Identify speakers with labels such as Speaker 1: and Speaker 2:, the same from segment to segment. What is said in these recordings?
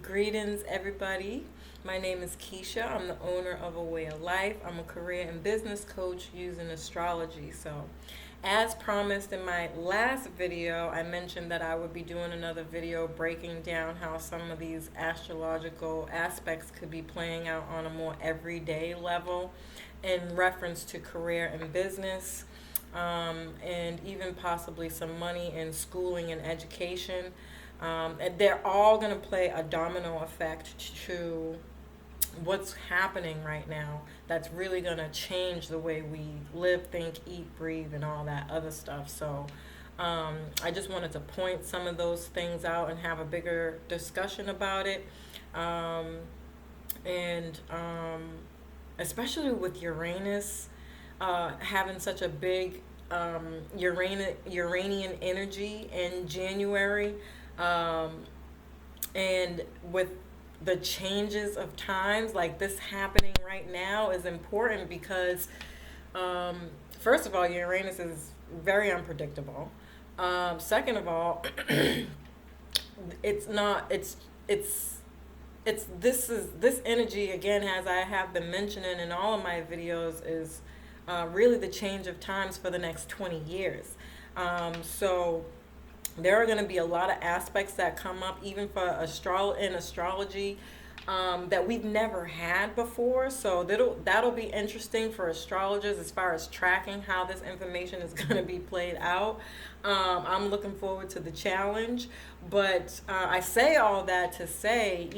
Speaker 1: Greetings, everybody. My name is Keisha. I'm the owner of A Way of Life. I'm a career and business coach using astrology. So, as promised in my last video, I mentioned that I would be doing another video breaking down how some of these astrological aspects could be playing out on a more everyday level in reference to career and business, and even possibly some money in schooling and education. And they're all going to play a domino effect to what's happening right now that's really going to change the way we live, think, eat, breathe, and all that other stuff. So I just wanted to point some of those things out and have a bigger discussion about it. And especially with Uranus having such a big Uranian energy in January, and with the changes of times like this happening right now is important because, first of all, Uranus is very unpredictable. Second of all, it's not, it's this energy again, as I have been mentioning in all of my videos, is really the change of times for the next 20 years. So there are going to be a lot of aspects that come up even for astrology, that we've never had before. So that'll be interesting for astrologers as far as tracking how this information is going to be played out. I'm looking forward to the challenge, but I say all that to say,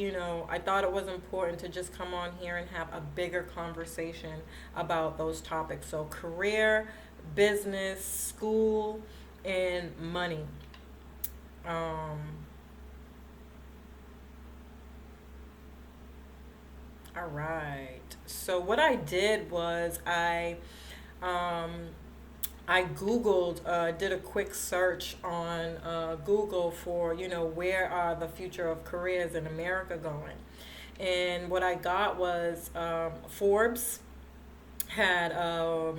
Speaker 1: I thought it was important to just come on here and have a bigger conversation about those topics. So career, business, school, and money. All right. So what I did was I Googled, did a quick search on Google for, where are the future of careers in America going? And what I got was Forbes had, I'll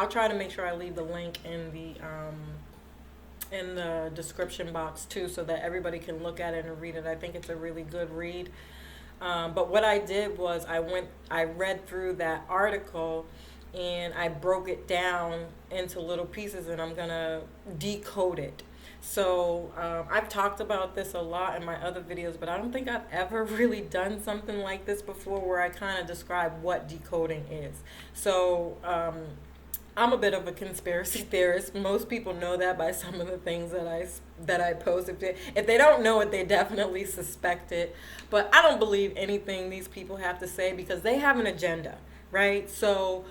Speaker 1: try to make sure I leave the link in the description box too, so that everybody can look at it and read it. I think it's a really good read. But what I did was I read through that article and I broke it down into little pieces and I'm gonna decode it. So I've talked about this a lot in my other videos, but I don't think I've ever really done something like this before where I kind of describe what decoding is. So I'm a bit of a conspiracy theorist. Most people know that by some of the things that I post. If they don't know it, they definitely suspect it. But I don't believe anything these people have to say because they have an agenda, right? So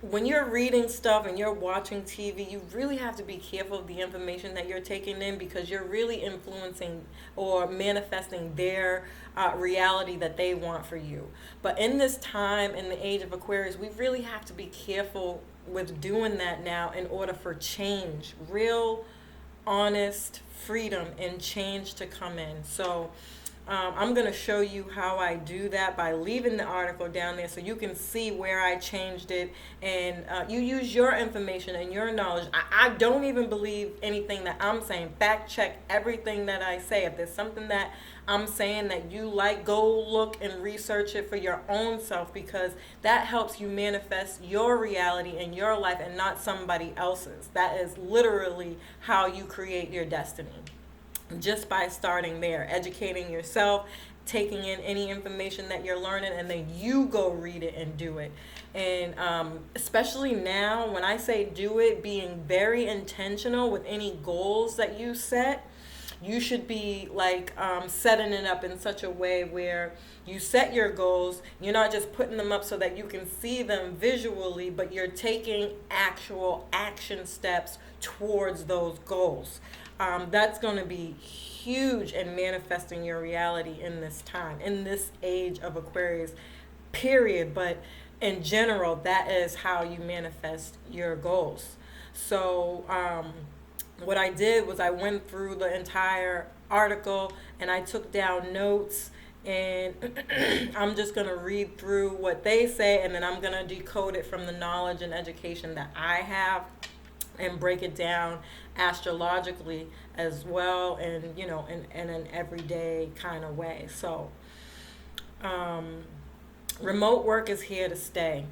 Speaker 1: when you're reading stuff and you're watching TV, you really have to be careful of the information that you're taking in because you're really influencing or manifesting their reality that they want for you. But in this time, in the age of Aquarius, we really have to be careful with doing that now in order for change, real, honest freedom and change to come in. So I'm going to show you how I do that by leaving the article down there so you can see where I changed it, and you use your information and your knowledge. I don't even believe anything that I'm saying. Fact check everything that I say. If there's something that I'm saying that you like, go look and research it for your own self because that helps you manifest your reality in your life and not somebody else's. That is literally how you create your destiny. Just by starting there, educating yourself, taking in any information that you're learning, and then you go read it and do it. And especially now, when I say do it, being very intentional with any goals that you set. You should be like setting it up in such a way where you set your goals. You're not just putting them up so that you can see them visually, but you're taking actual action steps towards those goals. That's going to be huge in manifesting your reality in this time, in this age of Aquarius, period. But in general, that is how you manifest your goals. So what I did was I went through the entire article and I took down notes, and I'm just going to read through what they say, and then I'm going to decode it from the knowledge and education that I have. and break it down astrologically as well, and in an everyday kind of way. So um, remote work is here to stay.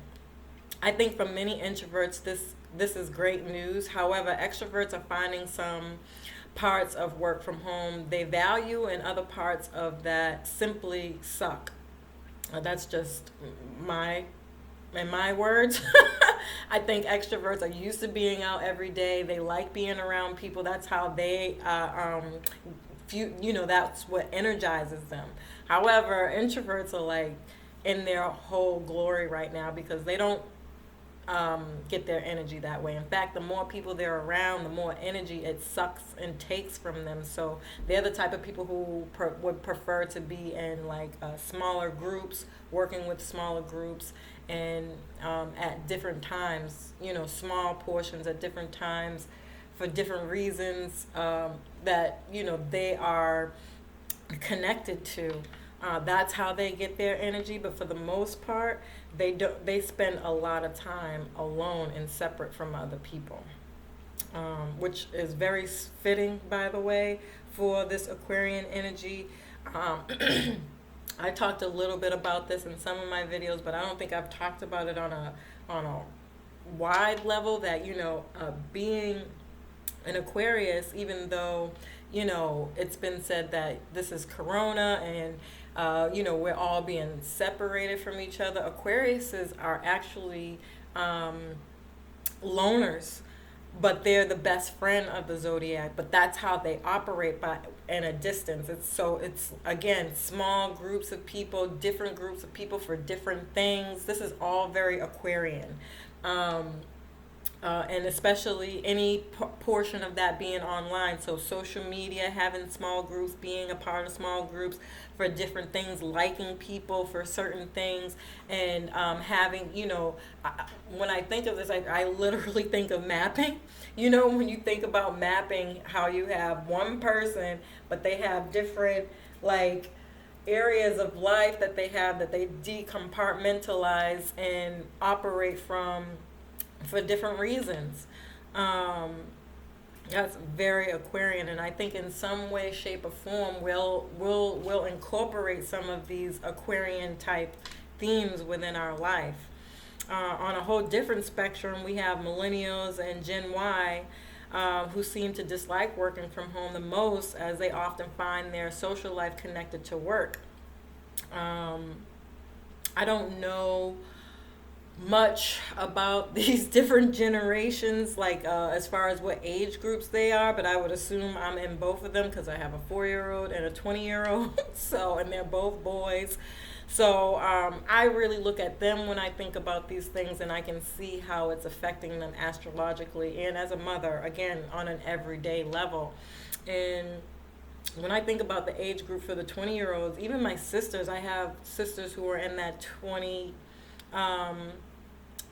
Speaker 1: I think for many introverts, this is great news. However, extroverts are finding some parts of work from home they value, and other parts of that simply suck. That's just my in my words. I think extroverts are used to being out every day. They like being around people. That's how they that's what energizes them. However, introverts are like in their whole glory right now because they don't get their energy that way. In fact, the more people they're around, the more energy it sucks and takes from them. So they're the type of people who would prefer to be in like smaller groups, working with smaller groups, and at different times, small portions at different times for different reasons that, they are connected to. That's how they get their energy, but for the most part, they spend a lot of time alone and separate from other people, which is very fitting, by the way, for this Aquarian energy. Um, I talked a little bit about this in some of my videos, but I don't think I've talked about it on a wide level. That being an Aquarius, even though it's been said that this is Corona and we're all being separated from each other. Aquariuses are actually loners, but they're the best friend of the zodiac. But that's how they operate by in a distance. It's again small groups of people, different groups of people for different things. This is all very Aquarian. And especially any portion of that being online. So social media, having small groups, being a part of small groups for different things, liking people for certain things, and having, when I think of this, I literally think of mapping. When you think about mapping, how you have one person, but they have different, like, areas of life that they have that they decompartmentalize and operate from for different reasons. That's very Aquarian, and I think in some way, shape, or form, we'll incorporate some of these Aquarian type themes within our life. On a whole different spectrum, we have millennials and Gen Y, who seem to dislike working from home the most, as they often find their social life connected to work. I don't know much about these different generations, like as far as what age groups they are, but I would assume I'm in both of them because I have a 4-year-old and a 20-year-old. So, and they're both boys. So I really look at them when I think about these things, and I can see how it's affecting them astrologically and as a mother, again, on an everyday level. And when I think about the age group for the 20-year-olds, even my sisters, I have sisters who are in that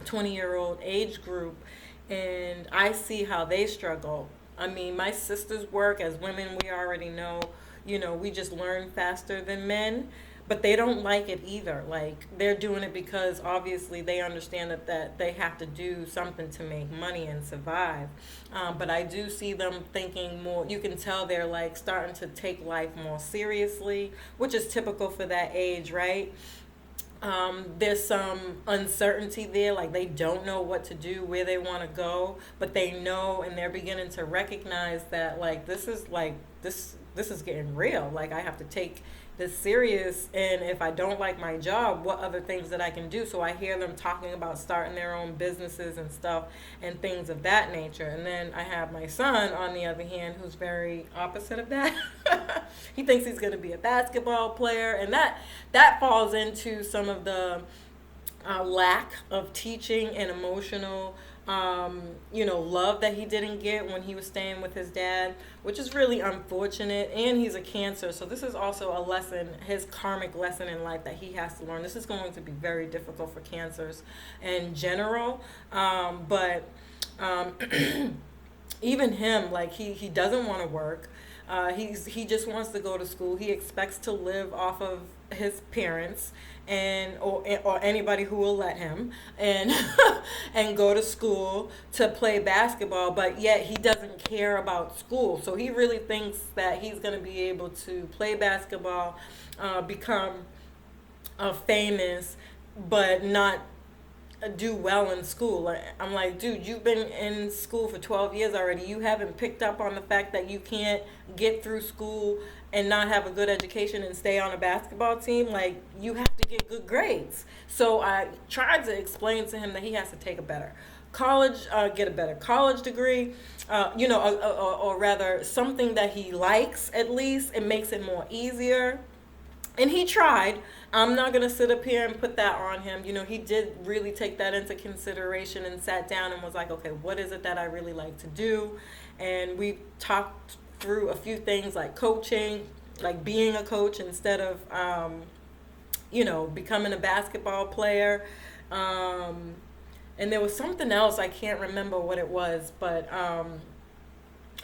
Speaker 1: 20-year-old age group, and I see how they struggle. I mean, my sisters work. As women, we already know, we just learn faster than men, but they don't like it either. Like, they're doing it because obviously they understand that they have to do something to make money and survive. But I do see them thinking more. You can tell they're like starting to take life more seriously, which is typical for that age, right? There's some uncertainty there, like they don't know what to do, where they want to go, but they know, and they're beginning to recognize that like this is getting real. Like, I have to take this serious, and if I don't like my job, what other things that I can do? So I hear them talking about starting their own businesses and stuff and things of that nature. And then I have my son, on the other hand, who's very opposite of that. He thinks he's going to be a basketball player, and that falls into some of the lack of teaching and emotional love that he didn't get when he was staying with his dad, which is really unfortunate. And he's a Cancer, so this is also a lesson, his karmic lesson in life that he has to learn. This is going to be very difficult for Cancers in general, but even him, like, he doesn't want to work. He just wants to go to school. He expects to live off of his parents and or anybody who will let him, and and go to school to play basketball, but yet he doesn't care about school. So he really thinks that he's going to be able to play basketball, become famous, but not do well in school. I'm like, dude, you've been in school for 12 years already. You haven't picked up on the fact that you can't get through school and not have a good education and stay on a basketball team. Like, you have to get good grades. So I tried to explain to him that he has to take a better college, get a better college degree, or rather something that he likes at least. It makes it more easier. And he tried. I'm not going to sit up here and put that on him. He did really take that into consideration and sat down and was like, okay, what is it that I really like to do? And we talked through a few things like coaching, like being a coach instead of, becoming a basketball player. And there was something else, I can't remember what it was, but,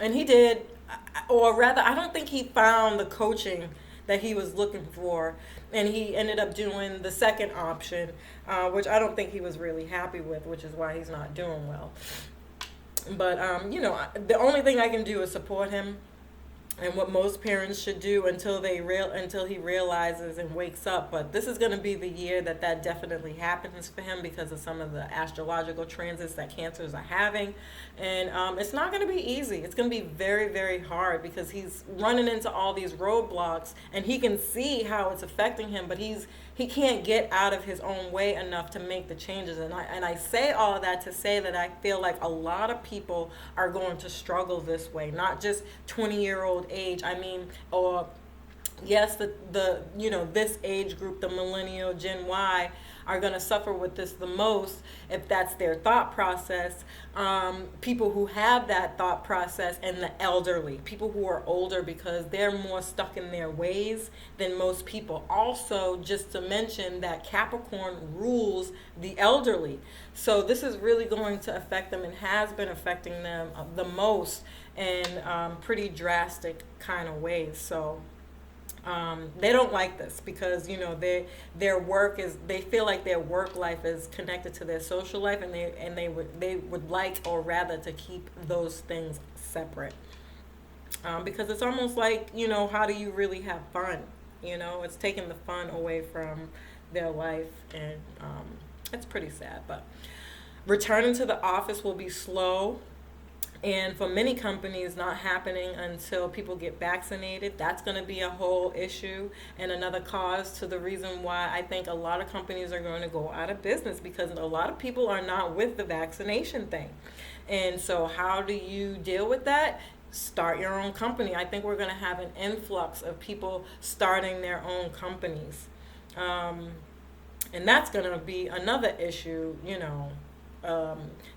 Speaker 1: and he did, or rather, I don't think he found the coaching that he was looking for, and he ended up doing the second option, which I don't think he was really happy with, which is why he's not doing well. But the only thing I can do is support him, and what most parents should do until he realizes and wakes up. But this is going to be the year that definitely happens for him because of some of the astrological transits that cancers are having. And it's not going to be easy. It's going to be very, very hard because he's running into all these roadblocks, and he can see how it's affecting him, but he can't get out of his own way enough to make the changes. And I say all of that to say that I feel like a lot of people are going to struggle this way, not just 20-year-old age. I mean, or yes, the this age group, the millennial, Gen Y, are going to suffer with this the most if that's their thought process. People who have that thought process, and the elderly, people who are older, because they're more stuck in their ways than most people. Also, just to mention that Capricorn rules the elderly. So this is really going to affect them and has been affecting them the most in pretty drastic kind of ways. So they don't like this because their work is, they feel like their work life is connected to their social life, and they would like, or rather, to keep those things separate, because it's almost like, how do you really have fun? It's taking the fun away from their life, and it's pretty sad. But returning to the office will be slow. And for many companies, not happening until people get vaccinated. That's going to be a whole issue and another cause to the reason why I think a lot of companies are going to go out of business, because a lot of people are not with the vaccination thing. And so how do you deal with that? Start your own company. I think we're going to have an influx of people starting their own companies. And that's going to be another issue,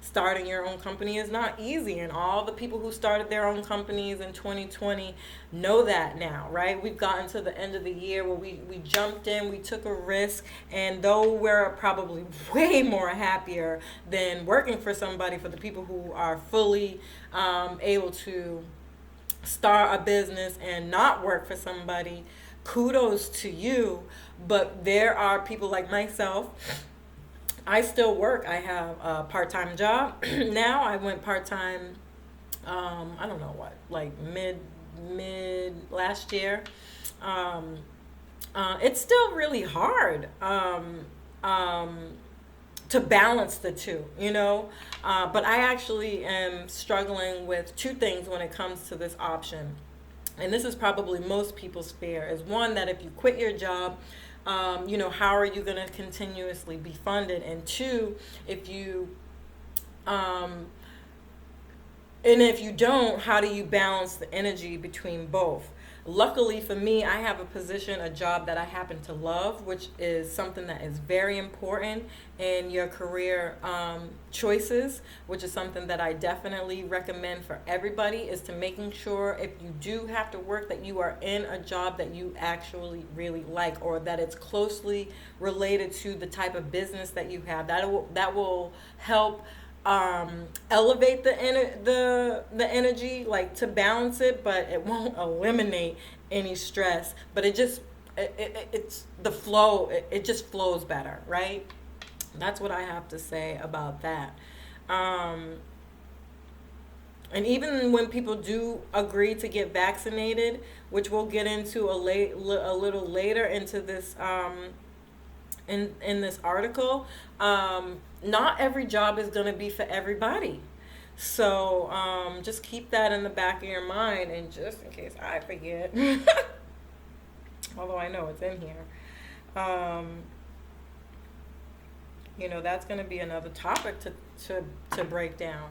Speaker 1: starting your own company is not easy, and all the people who started their own companies in 2020 know that now, right? We've gotten to the end of the year where we jumped in, we took a risk, and though we're probably way more happier than working for somebody, for the people who are fully able to start a business and not work for somebody, kudos to you. But there are people like myself. I still work. I have a part-time job now. I went part-time, I don't know what, like mid last year. It's still really hard to balance the two, but I actually am struggling with two things when it comes to this option. And this is probably most people's fear, is one, that if you quit your job, how are you going to continuously be funded? And two, if you don't, how do you balance the energy between both? Luckily for me, I have a job that I happen to love, which is something that is very important in your career choices, which is something that I definitely recommend for everybody, is to making sure, if you do have to work, that you are in a job that you actually really like, or that it's closely related to the type of business that you have. That will help elevate the energy, like to balance it, but it won't eliminate any stress, but it just it's the flow. It just flows better, right? That's what I have to say about that. Um, and even when people do agree to get vaccinated, which we'll get into a little later into this in this article, not every job is going to be for everybody. So just keep that in the back of your mind, and just in case I forget, although I know it's in here, um, that's going to be another topic to break down.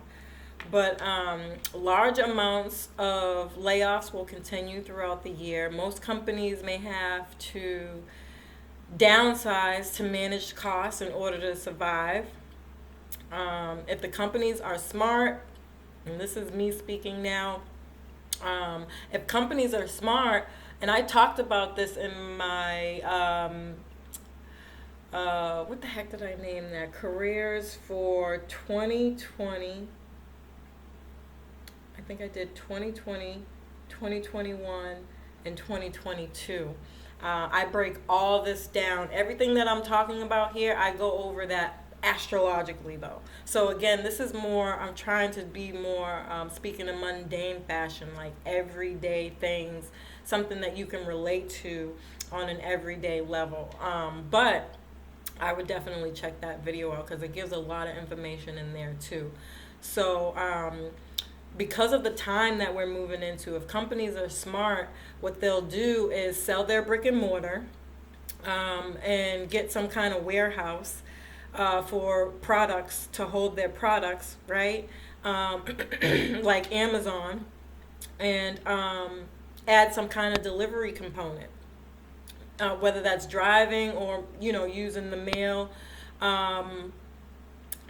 Speaker 1: But large amounts of layoffs will continue throughout the year. Most companies may have to downsize to manage costs in order to survive. If the companies are smart, and this is me speaking now, if companies are smart, and I talked about this in my, what the heck did I name that? Careers for 2020. I think I did 2020, 2021, and 2022. I break all this down. Everything that I'm talking about here, I go over that astrologically, though. So again, this is more, I'm trying to be more speaking in mundane fashion, like everyday things, something that you can relate to on an everyday level. But I would definitely check that video out because it gives a lot of information in there too. So because of the time that we're moving into, if companies are smart, what they'll do is sell their brick and mortar, and get some kind of warehouse for products to hold their products, right? Like Amazon, and add some kind of delivery component, whether that's driving or using the mail,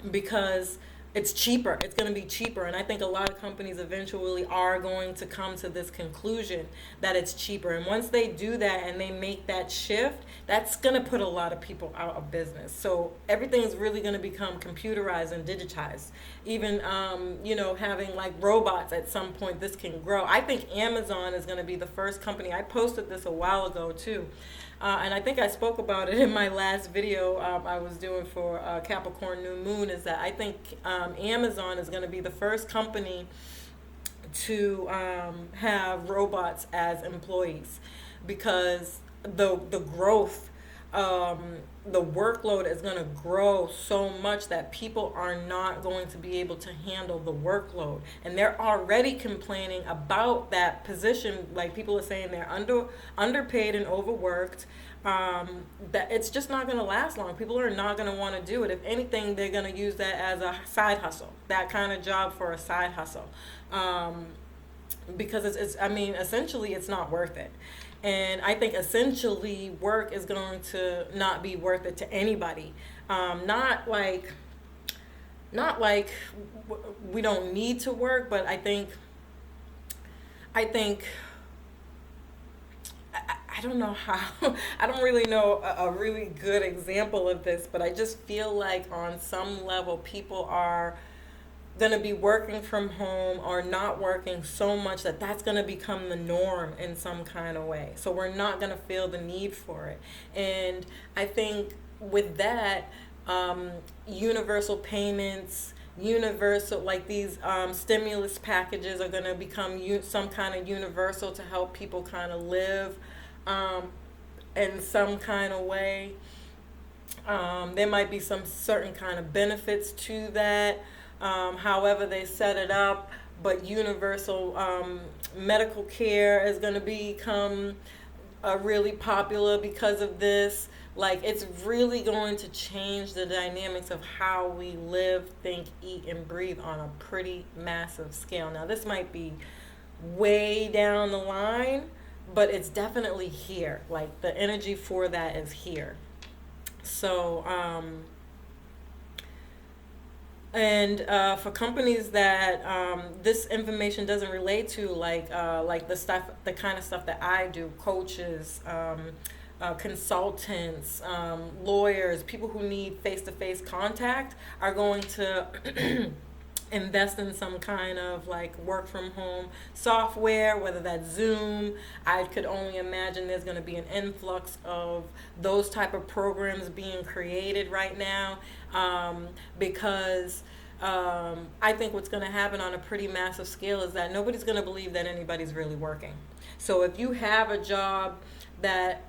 Speaker 1: because it's cheaper. It's going to be cheaper. And I think a lot of companies eventually are going to come to this conclusion that it's cheaper. And once they do that and they make that shift, that's going to put a lot of people out of business. So everything is really going to become computerized and digitized. Even, having like robots at some point, this can grow. I think Amazon is going to be the first company. I posted this a while ago too. And I think I spoke about it in my last video I was doing for Capricorn New Moon, is that I think Amazon is going to be the first company to have robots as employees, because the growth, the workload is going to grow so much that people are not going to be able to handle the workload, and they're already complaining about that position. Like, people are saying they're underpaid and overworked, that it's just not going to last long. People are not going to want to do it. If anything, they're going to use that as a side hustle, that kind of job for a side hustle, because essentially it's not worth it. And I think essentially work is going to not be worth it to anybody. Not like we don't need to work, but I think I don't know how. I don't really know a really good example of this, but I just feel like on some level people are going to be working from home or not working so much that that's going to become the norm in some kind of way. So we're not going to feel the need for it. And I think with that, universal payments, like these stimulus packages are going to become some kind of universal to help people kind of live in some kind of way. There might be some certain kind of benefits to that. However they set it up, but universal medical care is going to become really popular because of this. Like, it's really going to change the dynamics of how we live, think, eat, and breathe on a pretty massive scale. Now, this might be way down the line, but it's definitely here. Like, the energy for that is here. So, and for companies that this information doesn't relate to, like the kind of stuff that I do, coaches, consultants, lawyers, people who need face-to-face contact are going to invest in some kind of like work from home software, whether that's Zoom. I could only imagine there's going to be an influx of those type of programs being created right now, because I think what's going to happen on a pretty massive scale is that nobody's going to believe that anybody's really working. So if you have a job that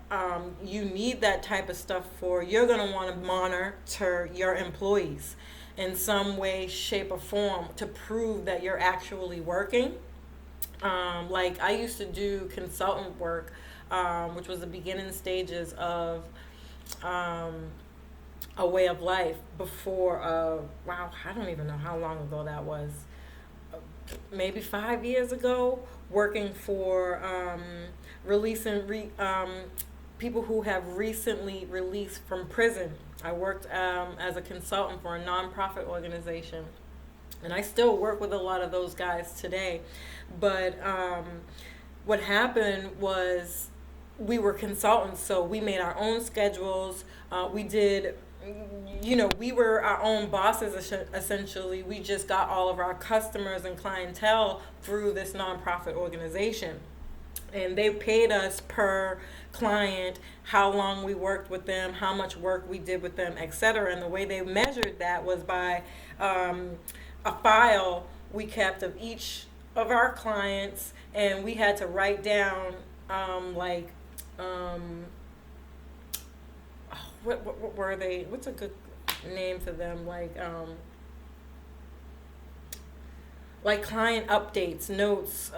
Speaker 1: you need that type of stuff for, you're going to want to monitor your employees in some way, shape, or form to prove that you're actually working. Like I used to do consultant work, which was the beginning stages of a way of life before, wow, I don't even know how long ago that was. Maybe 5 years ago, working for people who have recently released from prison. I worked as a consultant for a nonprofit organization, and I still work with a lot of those guys today. But what happened was we were consultants, so we made our own schedules. We did, we were our own bosses essentially. We just got all of our customers and clientele through this nonprofit organization. And they paid us per client, how long we worked with them, how much work we did with them, etc. And the way they measured that was by a file we kept of each of our clients, and we had to write down what were they? What's a good name for them? Like client updates, notes.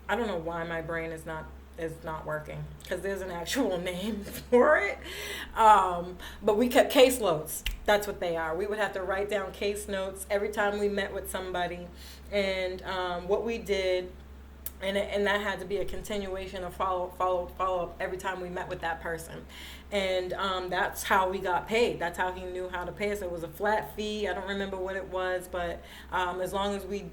Speaker 1: I don't know why my brain is not working, because there's an actual name for it. But we kept case notes. That's what they are. We would have to write down case notes every time we met with somebody, and what we did. And that had to be a continuation of follow up every time we met with that person. And that's how we got paid. That's how he knew how to pay us. It was a flat fee. I don't remember what it was, but as long as we,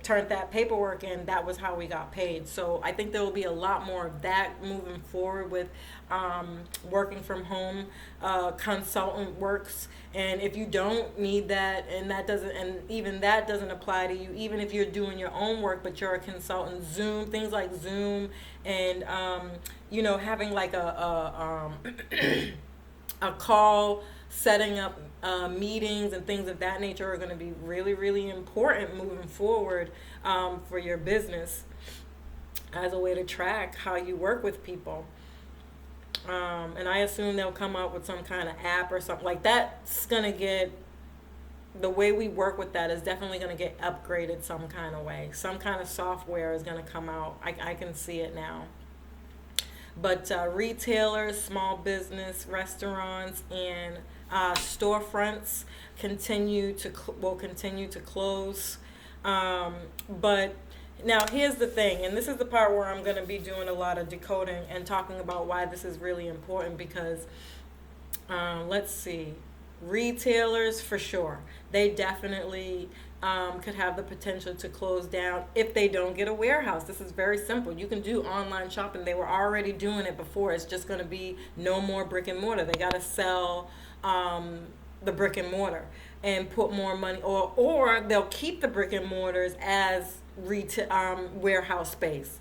Speaker 1: turned that paperwork in, that was how we got paid. So I think there will be a lot more of that moving forward with working from home, consultant works. And if you don't need that, and even that doesn't apply to you, even if you're doing your own work, but you're a consultant, things like Zoom, and having like a call, setting up meetings and things of that nature are going to be really, really important moving forward for your business as a way to track how you work with people. And I assume they'll come up with some kind of app or something like that's going to get, the way we work with that is definitely going to get upgraded some kind of way. Some kind of software is going to come out. I can see it now. But retailers, small business, restaurants, and storefronts will continue to close. But now here's the thing, and this is the part where I'm going to be doing a lot of decoding and talking about why this is really important, because let's see, retailers for sure, they definitely could have the potential to close down if they don't get a warehouse. This is very simple. You can do online shopping. They were already doing it before. It's just going to be no more brick and mortar. They got to sell the brick and mortar and put more money, or they'll keep the brick and mortars as warehouse space.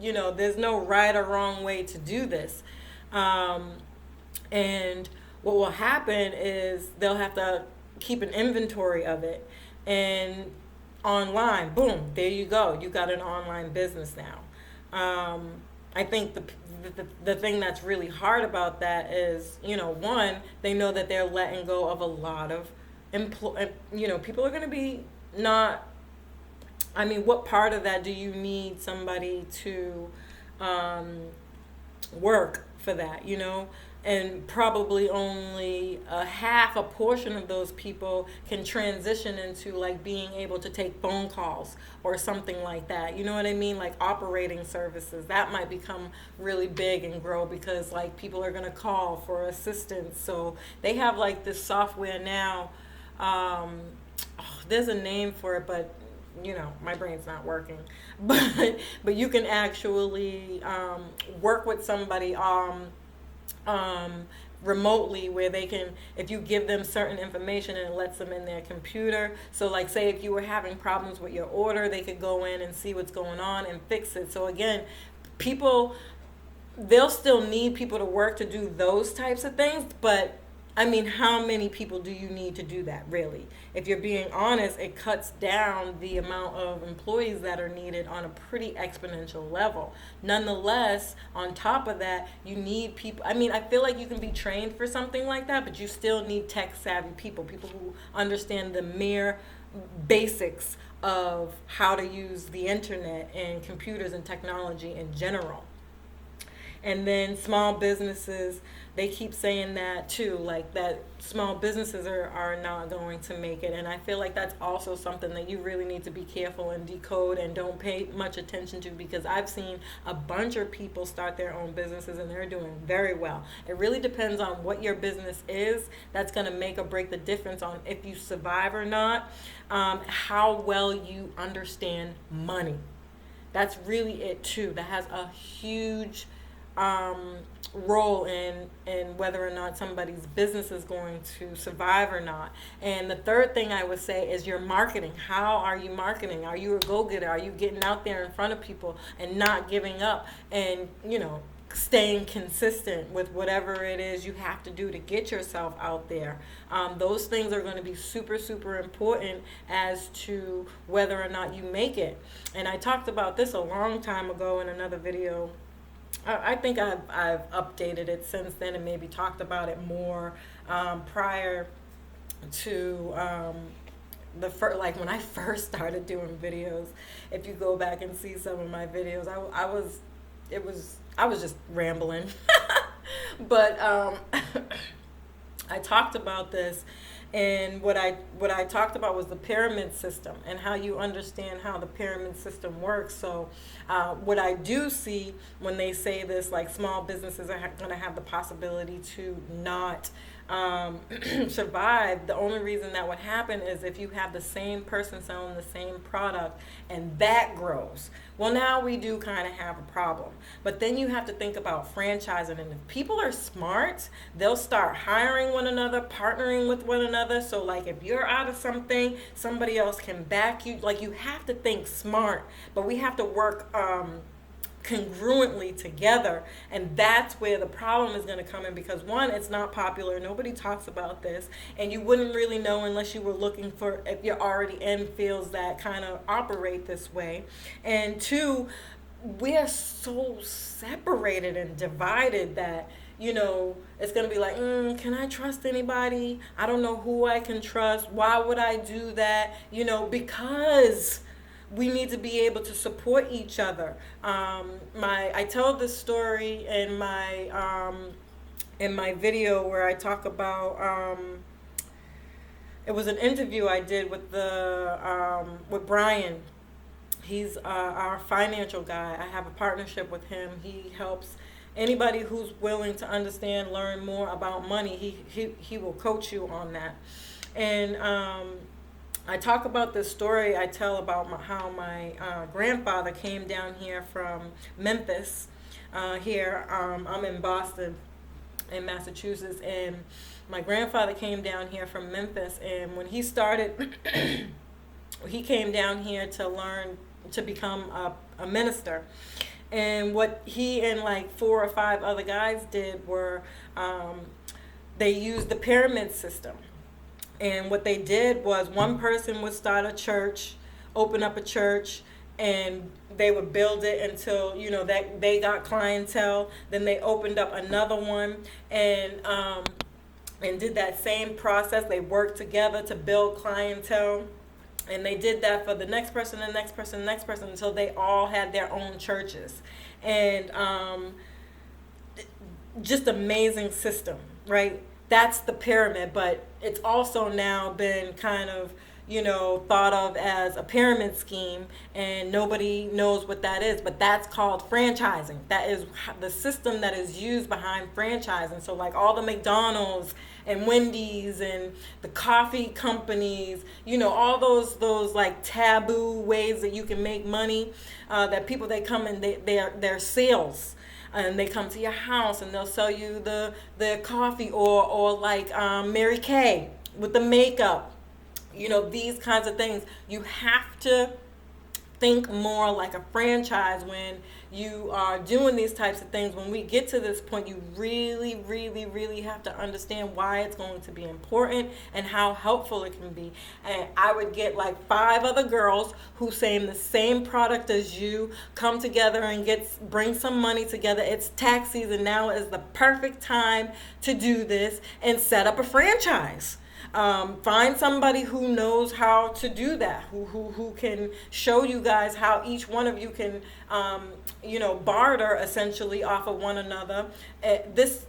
Speaker 1: There's no right or wrong way to do this. And what will happen is they'll have to keep an inventory of it, and online, boom, there you go. You got an online business now. I think the thing that's really hard about that is, one, they know that they're letting go of a lot of people are going to be not. I mean, what part of that do you need somebody to work for that, And probably only half a portion of those people can transition into like being able to take phone calls or something like that. You know what I mean? Like operating services. That might become really big and grow, because like people are going to call for assistance. So they have like this software now. There's a name for it, but my brain's not working, but you can actually work with somebody um, remotely, where they can, if you give them certain information and it lets them in their computer. So like, say if you were having problems with your order, they could go in and see what's going on and fix it. So again, people, they'll still need people to work to do those types of things, but I mean, how many people do you need to do that, really? If you're being honest, it cuts down the amount of employees that are needed on a pretty exponential level. Nonetheless, on top of that, you need people. I mean, I feel like you can be trained for something like that, but you still need tech savvy people, people who understand the mere basics of how to use the internet and computers and technology in general. And then small businesses, they keep saying that too, like that small businesses are not going to make it. And I feel like that's also something that you really need to be careful and decode and don't pay much attention to, because I've seen a bunch of people start their own businesses and they're doing very well. It really depends on what your business is. That's going to make or break the difference on if you survive or not, how well you understand money. That's really it too. That has a huge role in whether or not somebody's business is going to survive or not. And the third thing I would say is your marketing. How are you marketing? Are you a go-getter? Are you getting out there in front of people and not giving up and, staying consistent with whatever it is you have to do to get yourself out there? Those things are going to be super, super important as to whether or not you make it. And I talked about this a long time ago in another video. I think I've updated it since then and maybe talked about it more prior to like when I first started doing videos. If you go back and see some of my videos, I was just rambling, but I talked about this. And what I talked about was the pyramid system and how you understand how the pyramid system works. So what I do see when they say this, like small businesses are going to have the possibility to not survive. The only reason that would happen is if you have the same person selling the same product and that grows. Well, now we do kind of have a problem. But then you have to think about franchising. And if people are smart, they'll start hiring one another, partnering with one another. So like if you're out of something, somebody else can back you. Like you have to think smart, but we have to work congruently together, and that's where the problem is going to come in, because one, it's not popular, nobody talks about this, and you wouldn't really know unless you were looking for, if you're already in fields that kind of operate this way. And two, we are so separated and divided that it's going to be like, can I trust anybody? I don't know who I can trust. Why would I do that? Because we need to be able to support each other. I tell this story in my video where I talk about it was an interview I did with with Brian. He's our financial guy. I have a partnership with him. He helps anybody who's willing to understand, learn more about money. He will coach you on that. And I talk about this story. I tell about how my grandfather came down here from Memphis. I'm in Boston, in Massachusetts, and my grandfather came down here from Memphis. And when he started, he came down here to learn to become a minister. And what he and like 4 or 5 other guys did were they used the pyramid system. And what they did was one person would start a church, open up a church, and they would build it until, that they got clientele. Then they opened up another one and did that same process. They worked together to build clientele. And they did that for the next person, the next person, the next person, until they all had their own churches. And just amazing system, right? That's the pyramid, but it's also now been kind of, thought of as a pyramid scheme, and nobody knows what that is, but that's called franchising. That is the system that is used behind franchising. So like all the McDonald's and Wendy's and the coffee companies, all those like taboo ways that you can make money, that people, they come and they're sales. and they come to your house and they'll sell you the coffee, or like Mary Kay with the makeup. These kinds of things. You have to think more like a franchise when you are doing these types of things. When we get to this point, you really, really, really have to understand why it's going to be important and how helpful it can be. And I would get like 5 other girls who same the same product as you, come together and bring some money together. It's tax season now, is the perfect time to do this and set up a franchise. Find somebody who knows how to do that, who can show you guys how each one of you can, barter essentially off of one another. This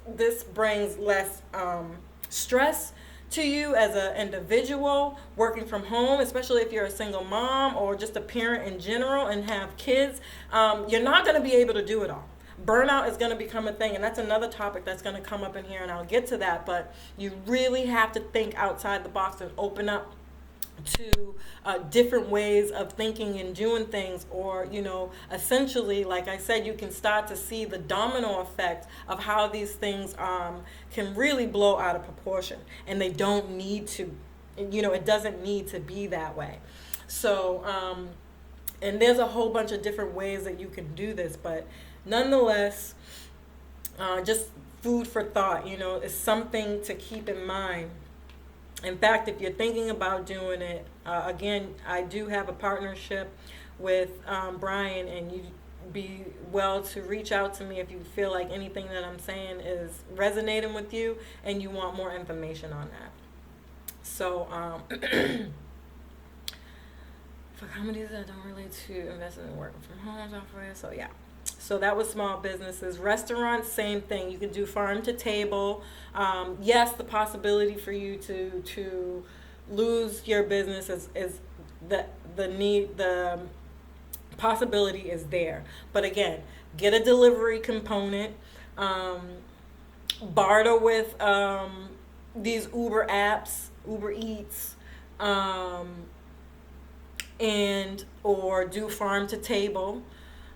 Speaker 1: brings less stress to you as an individual working from home, especially if you're a single mom or just a parent in general and have kids. You're not going to be able to do it all. Burnout is going to become a thing, and that's another topic that's going to come up in here, and I'll get to that. But you really have to think outside the box and open up to different ways of thinking and doing things, or essentially, like I said, you can start to see the domino effect of how these things can really blow out of proportion, and they don't need to, it doesn't need to be that way. So and there's a whole bunch of different ways that you can do this, but nonetheless, just food for thought, is something to keep in mind. In fact, if you're thinking about doing it, again, I do have a partnership with Brian, and you'd be well to reach out to me if you feel like anything that I'm saying is resonating with you and you want more information on that. So, for companies that don't relate to investing in working from home software, so yeah. So that was small businesses. Restaurants, same thing. You can do farm to table. Yes, the possibility for you to lose your business is the possibility is there. But again, get a delivery component. Barter with these Uber apps, Uber Eats, and or do farm to table.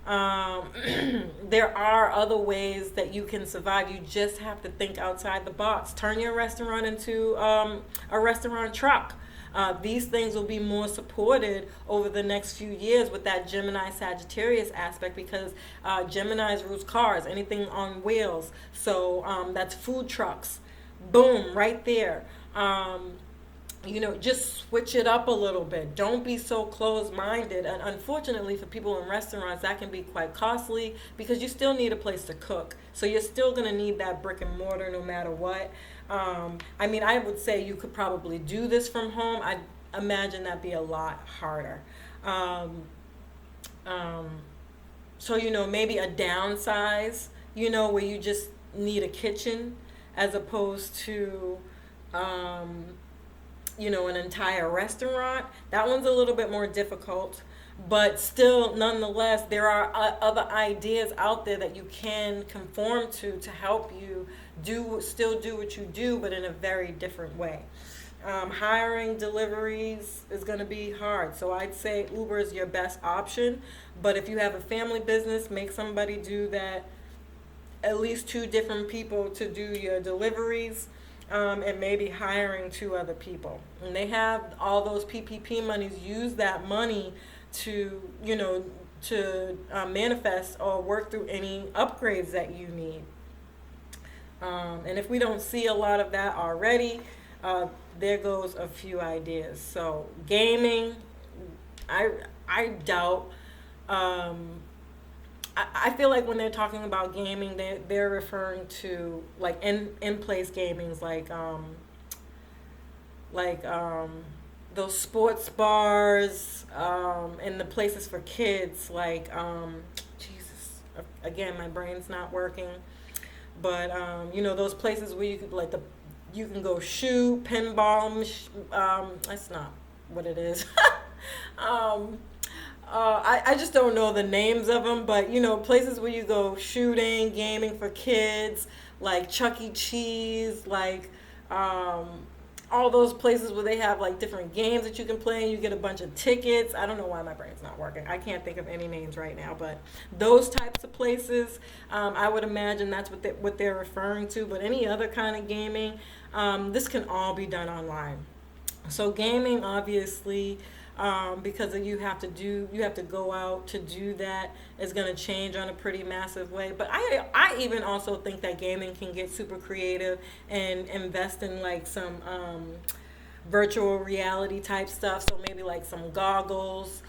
Speaker 1: There are other ways that you can survive. You just have to think outside the box. Turn your restaurant into a restaurant truck. These things will be more supported over the next few years with that Gemini Sagittarius aspect, because Gemini's rules cars, anything on wheels. So that's food trucks. Boom, right there. Just switch it up a little bit. Don't be so closed-minded. And unfortunately for people in restaurants, that can be quite costly, because you still need a place to cook. So you're still going to need that brick and mortar no matter what. I would say you could probably do this from home. I imagine that'd be a lot harder. So, maybe a downsize, where you just need a kitchen as opposed to... an entire restaurant. That one's a little bit more difficult, but still, nonetheless, there are other ideas out there that you can conform to help you still do what you do, but in a very different way. Hiring deliveries is going to be hard, so I'd say Uber is your best option. But if you have a family business, make somebody do that, at least 2 different people to do your deliveries. And maybe hiring 2 other people. And they have all those PPP monies. Use that money to, manifest or work through any upgrades that you need. And if we don't see a lot of that already, there goes a few ideas. So gaming, I doubt. I feel like when they're talking about gaming, they're referring to like in-place gamings, like those sports bars, and the places for kids, like Jesus. Again, my brain's not working, but those places where you could you can go shoot pinball. That's not what it is. I just don't know the names of them, but places where you go shooting, gaming for kids, like Chuck E. Cheese, like all those places where they have like different games that you can play and you get a bunch of tickets. I don't know why my brain's not working. I can't think of any names right now, but those types of places, I would imagine that's what they're referring to. But any other kind of gaming, this can all be done online. So gaming, obviously, because you have to go out to do that, is going to change on a pretty massive way. But I even also think that gaming can get super creative and invest in like some virtual reality type stuff. So maybe like some goggles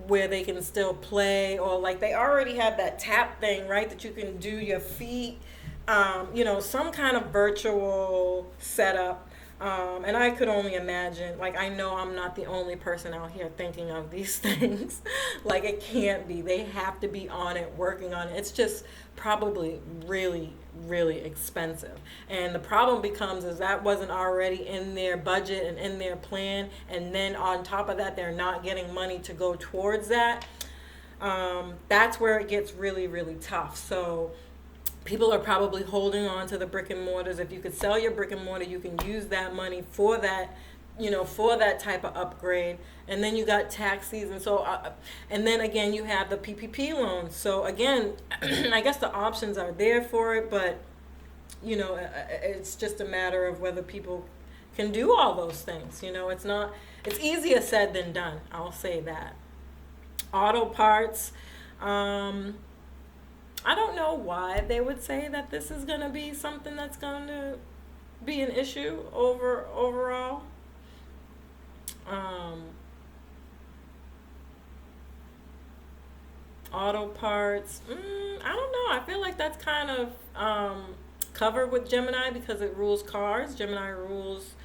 Speaker 1: where they can still play, or like they already have that tap thing, right? That you can do your feet, some kind of virtual setup. And I could only imagine, like, I know I'm not the only person out here thinking of these things. Like, it can't be. They have to be on it, working on it. It's just probably really, really expensive. And the problem becomes is that wasn't already in their budget and in their plan. And then on top of that, they're not getting money to go towards that. That's where it gets really, really tough. So people are probably holding on to the brick and mortars. If you could sell your brick and mortar, you can use that money for that, for that type of upgrade. And then you got tax season. So, and then again, you have the PPP loans. So again, I guess the options are there for it, but it's just a matter of whether people can do all those things. It's easier said than done. I'll say that. Auto parts. I don't know why they would say that this is going to be something that's going to be an issue overall. Auto parts. I don't know. I feel like that's kind of covered with Gemini because it rules cars. Gemini rules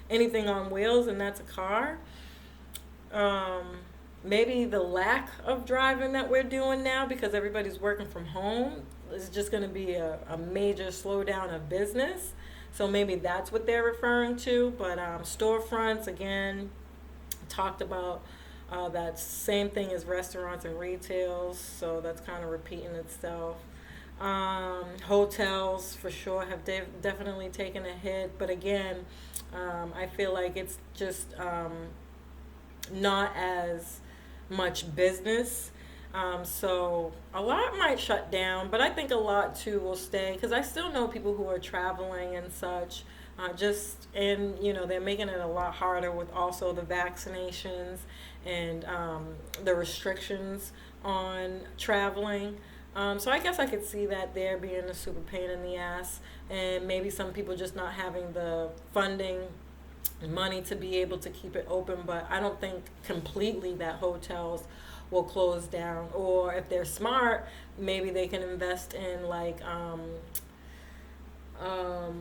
Speaker 1: anything on wheels, and that's a car. Maybe the lack of driving that we're doing now because everybody's working from home is just going to be a major slowdown of business. So maybe that's what they're referring to. But storefronts, again, talked about that same thing as restaurants and retails. So that's kind of repeating itself. Hotels, for sure, have definitely taken a hit. But again, I feel like it's just not as much business. So a lot might shut down, but I think a lot too will stay because I still know people who are traveling and such. They're making it a lot harder with also the vaccinations and the restrictions on traveling. So I guess I could see that there being a super pain in the ass, and maybe some people just not having the funding money to be able to keep it open. But I don't think completely that hotels will close down, or if they're smart, maybe they can invest in like oh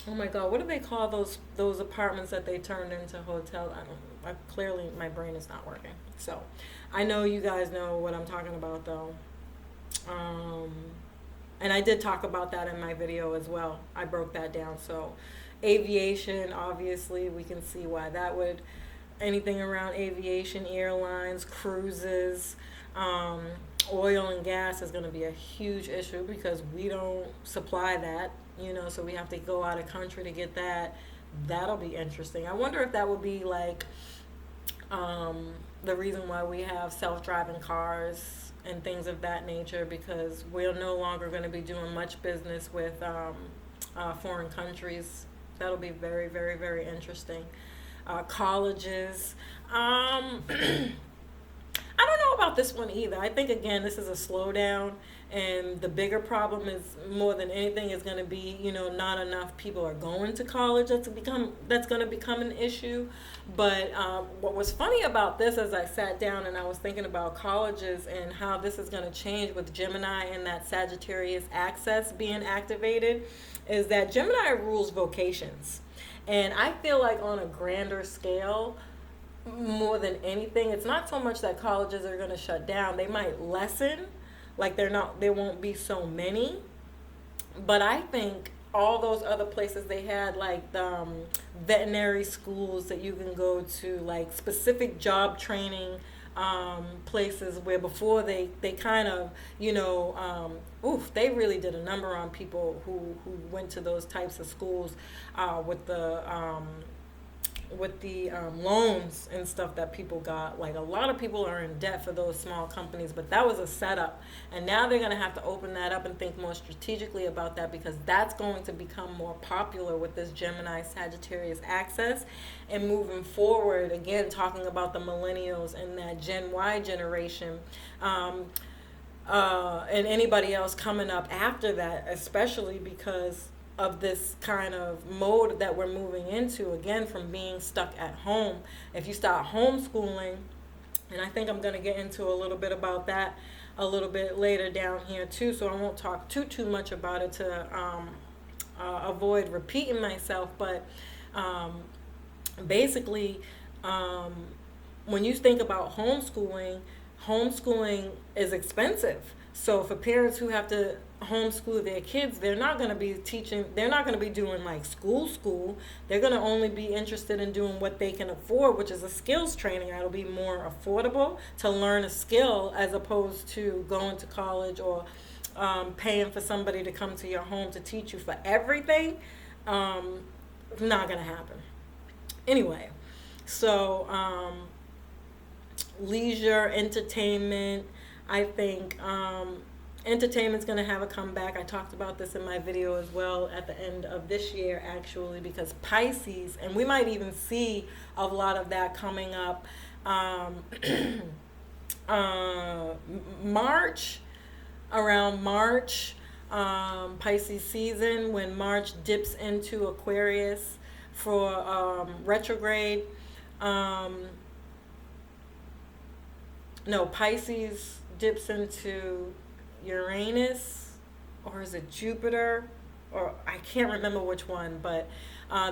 Speaker 1: my god, what do they call those apartments that they turned into hotels? Clearly my brain is not working, so I know you guys know what I'm talking about though. And I did talk about that in my video as well. I broke that down. So aviation, obviously, we can see why that would, anything around aviation, airlines, cruises, oil and gas is going to be a huge issue because we don't supply that, so we have to go out of country to get that. That'll be interesting. I wonder if that would be like the reason why we have self-driving cars and things of that nature, because we're no longer going to be doing much business with foreign countries. That'll be very, very, very interesting. Colleges. I don't know about this one either. I think, again, this is a slowdown, and the bigger problem is, more than anything, is going to be, not enough people are going to college. That's going to become an issue. But what was funny about this, as I sat down and I was thinking about colleges and how this is going to change with Gemini and that Sagittarius access being activated, is that Gemini rules vocations. And I feel like on a grander scale, more than anything, it's not so much that colleges are going to shut down. They might lessen, like there won't be so many. But I think all those other places they had, like the veterinary schools that you can go to, like specific job training places where before they kind of, they really did a number on people who went to those types of schools with the loans and stuff that people got. Like, a lot of people are in debt for those small companies, but that was a setup. And now they're going to have to open that up and think more strategically about that, because that's going to become more popular with this Gemini Sagittarius axis. And moving forward, again, talking about the millennials and that Gen Y generation, and anybody else coming up after that, especially because of this kind of mode that we're moving into, again, from being stuck at home. If you start homeschooling, and I think I'm going to get into a little bit about that a little bit later down here too, so I won't talk too much about it to avoid repeating myself, but basically, when you think about homeschooling is expensive. So for parents who have to homeschool their kids, they're not going to be doing like school. They're going to only be interested in doing what they can afford, which is a skills training. That'll be more affordable to learn a skill, as opposed to going to college or paying for somebody to come to your home to teach you for everything. Not going to happen. Anyway, so leisure, entertainment, I think entertainment's going to have a comeback. I talked about this in my video as well at the end of this year, actually, because Pisces, and we might even see a lot of that coming up around March, Pisces season, when March dips into Aquarius for retrograde. Pisces dips into Uranus, or is it Jupiter, or I can't remember which one, but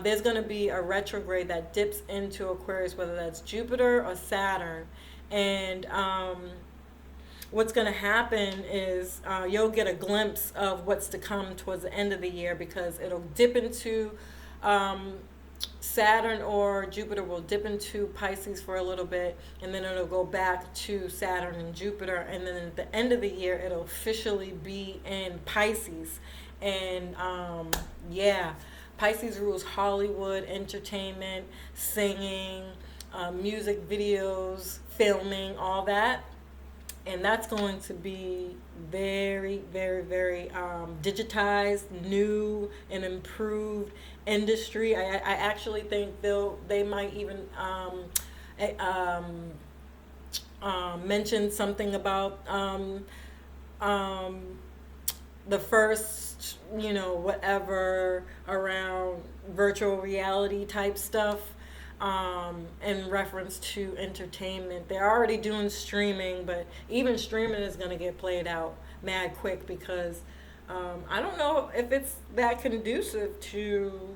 Speaker 1: there's going to be a retrograde that dips into Aquarius, whether that's Jupiter or Saturn. And what's going to happen is you'll get a glimpse of what's to come towards the end of the year, because it'll dip into Saturn, or Jupiter will dip into Pisces for a little bit, and then it'll go back to Saturn and Jupiter, and then at the end of the year it'll officially be in Pisces. And Pisces rules Hollywood, entertainment, singing, music videos, filming, all that. And that's going to be very, very, very digitized, new, and improved industry. I actually think they might even mention something about the first, whatever around virtual reality type stuff. In reference to entertainment. They're already doing streaming, but even streaming is going to get played out mad quick, because I don't know if it's that conducive to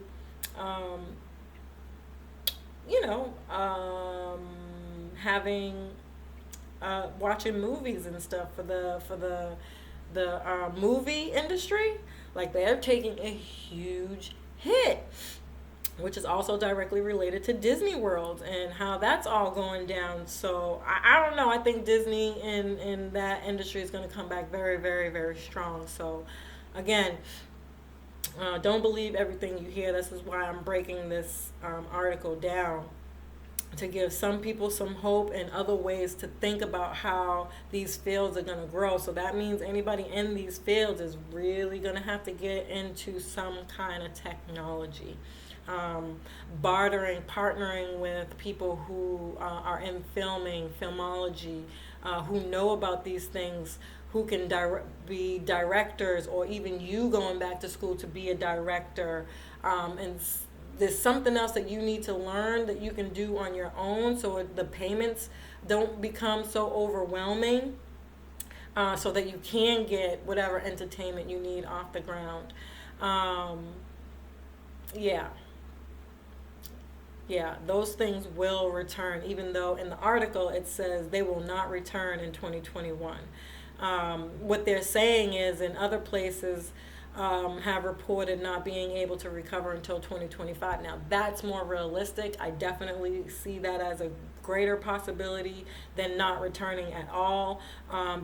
Speaker 1: having watching movies and stuff for the movie industry. Like, they're taking a huge hit, which is also directly related to Disney World and how that's all going down. So I don't know. I think Disney in that industry is going to come back very, very, very strong. So again, don't believe everything you hear. This is why I'm breaking this article down, to give some people some hope and other ways to think about how these fields are going to grow. So that means anybody in these fields is really going to have to get into some kind of technology. Bartering, partnering with people who are in filmology, who know about these things, who can be directors, or even you going back to school to be a director. And there's something else that you need to learn that you can do on your own, so the payments don't become so overwhelming, so that you can get whatever entertainment you need off the ground. Yeah, those things will return, even though in the article it says they will not return in 2021. What they're saying is, in other places have reported not being able to recover until 2025. Now, that's more realistic. I definitely see that as a greater possibility than not returning at all,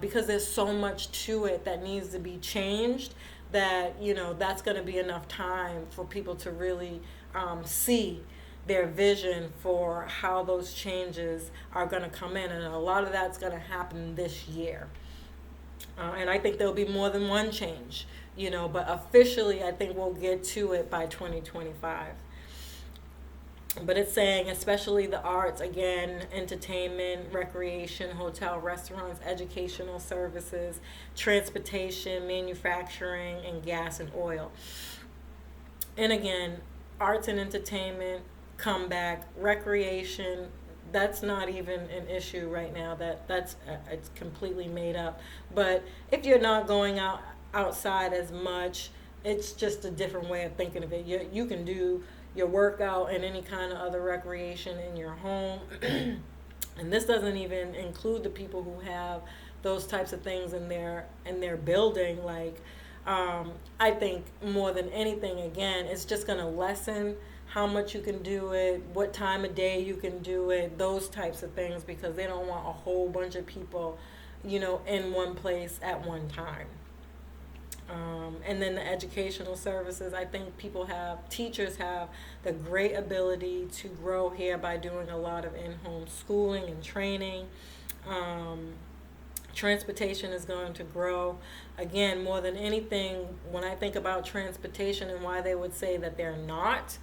Speaker 1: because there's so much to it that needs to be changed, that that's going to be enough time for people to really see their vision for how those changes are going to come in, and a lot of that's going to happen this year. And I think there'll be more than one change, but officially I think we'll get to it by 2025. But it's saying especially the arts, again, entertainment, recreation, hotel, restaurants, educational services, transportation, manufacturing, and gas and oil. And again, arts and entertainment come back, recreation, that's not even an issue right now. That's it's completely made up. But if you're not going outside as much, it's just a different way of thinking of it. You can do your workout and any kind of other recreation in your home. And this doesn't even include the people who have those types of things in their building. Like, I think more than anything, again, it's just going to lessen how much you can do it, what time of day you can do it, those types of things, because they don't want a whole bunch of people, in one place at one time. And then the educational services, I think teachers have the great ability to grow here by doing a lot of in-home schooling and training. Transportation is going to grow. Again, more than anything, when I think about transportation and why they would say that they're not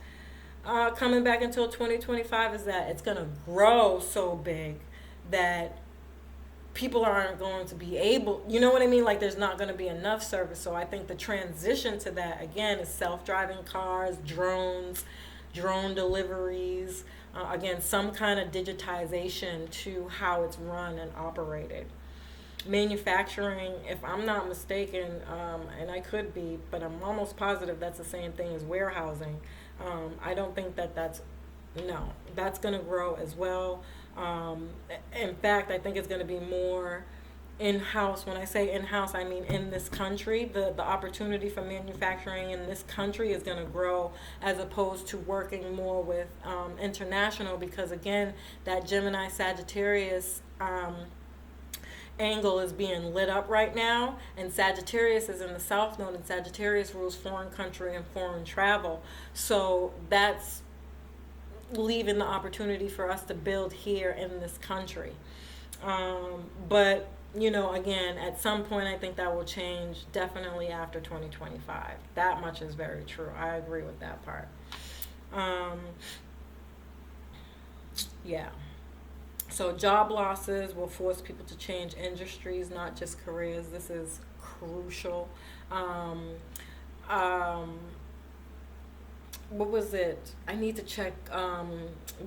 Speaker 1: coming back until 2025, is that it's going to grow so big that people aren't going to be able, you know what I mean? Like, there's not going to be enough service. So I think the transition to that, again, is self-driving cars, drones, drone deliveries, again, some kind of digitization to how it's run and operated. Manufacturing, if I'm not mistaken, and I could be, but I'm almost positive that's the same thing as warehousing. I don't think that's going to grow as well. In fact, I think it's going to be more in-house. When I say in-house, I mean in this country. The opportunity for manufacturing in this country is going to grow, as opposed to working more with international, because again, that Gemini Sagittarius angle is being lit up right now, and Sagittarius is in the South Node, and Sagittarius rules foreign country and foreign travel. So that's leaving the opportunity for us to build here in this country. But again, at some point I think that will change, definitely after 2025. That much is very true. I agree with that part. Yeah. So job losses will force people to change industries, not just careers. This is crucial. What was it? I need to check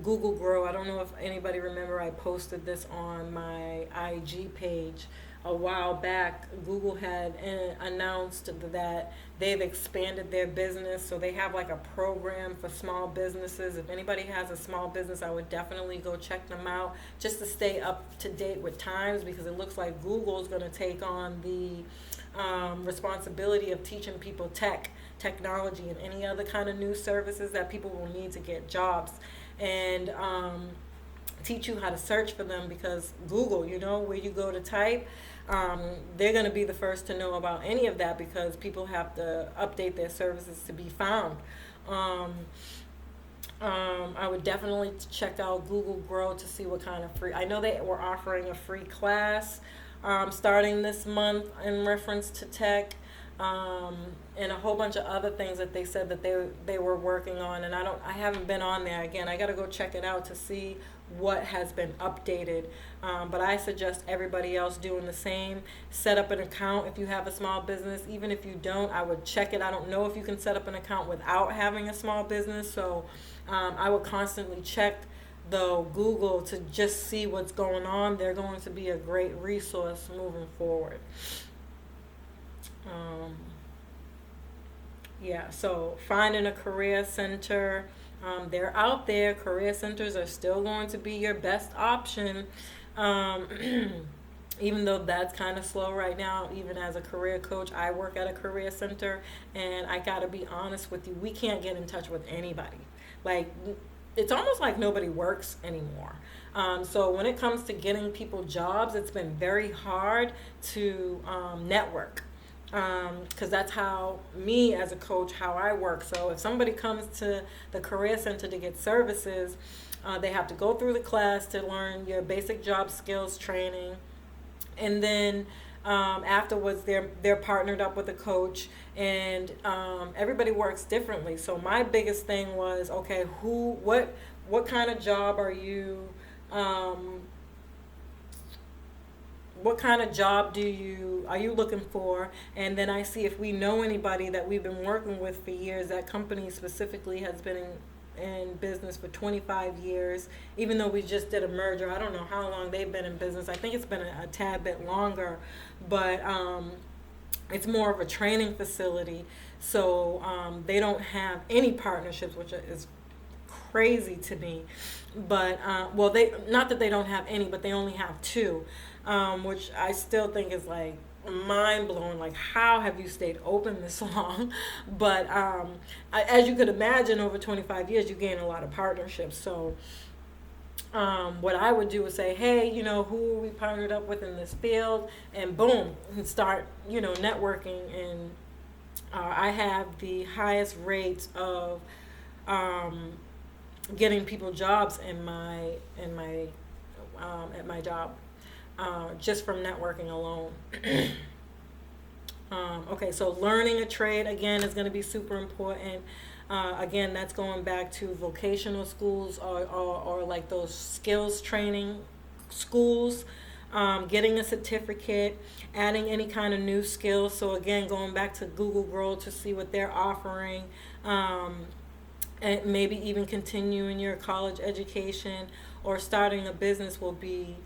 Speaker 1: Google Grow. I don't know if anybody remember, I posted this on my IG page a while back. Google had announced that they've expanded their business, so they have like a program for small businesses. If anybody has a small business, I would definitely go check them out, just to stay up to date with times, because it looks like Google is going to take on the responsibility of teaching people technology, and any other kind of new services that people will need to get jobs, and teach you how to search for them, because Google, where you go to type, they're going to be the first to know about any of that, because people have to update their services to be found. I would definitely check out Google Grow to see what kind of free, I know they were offering a free class starting this month in reference to tech. And a whole bunch of other things that they said that they were working on, and I haven't been on there. Again, I got to go check it out to see what has been updated, but I suggest everybody else doing the same. Set up an account if you have a small business. Even if you don't, I would check it. I don't know if you can set up an account without having a small business, so I would constantly check though Google to just see what's going on. They're going to be a great resource moving forward. So finding a career center, they're out there. Career centers are still going to be your best option, even though that's kind of slow right now. Even as a career coach, I work at a career center, and I gotta be honest with you, we can't get in touch with anybody. Like, it's almost like nobody works anymore. So when it comes to getting people jobs, it's been very hard to network, because that's how me as a coach, how I work. So if somebody comes to the career center to get services, they have to go through the class to learn your basic job skills training, and then afterwards they're partnered up with a coach, and everybody works differently. So my biggest thing was, okay, what kind of job are you, um, what kind of job are you looking for? And then I see if we know anybody that we've been working with for years. That company specifically has been in business for 25 years, even though we just did a merger. I don't know how long they've been in business. I think it's been a tad bit longer, but it's more of a training facility. So they don't have any partnerships, which is crazy to me. But well, they, not that they don't have any, but they only have two, which I still think is like mind blowing. Like, how have you stayed open this long? But as you could imagine, over 25 years, you gain a lot of partnerships. So what I would do is say, hey, who are we partnered up with in this field? And boom, and start, networking. And I have the highest rates of getting people jobs at my job, just from networking alone. Okay, so learning a trade again is going to be super important. Again, that's going back to vocational schools, or like those skills training schools. Getting a certificate, adding any kind of new skills. So again, going back to Google Grow to see what they're offering. And maybe even continuing your college education or starting a business will be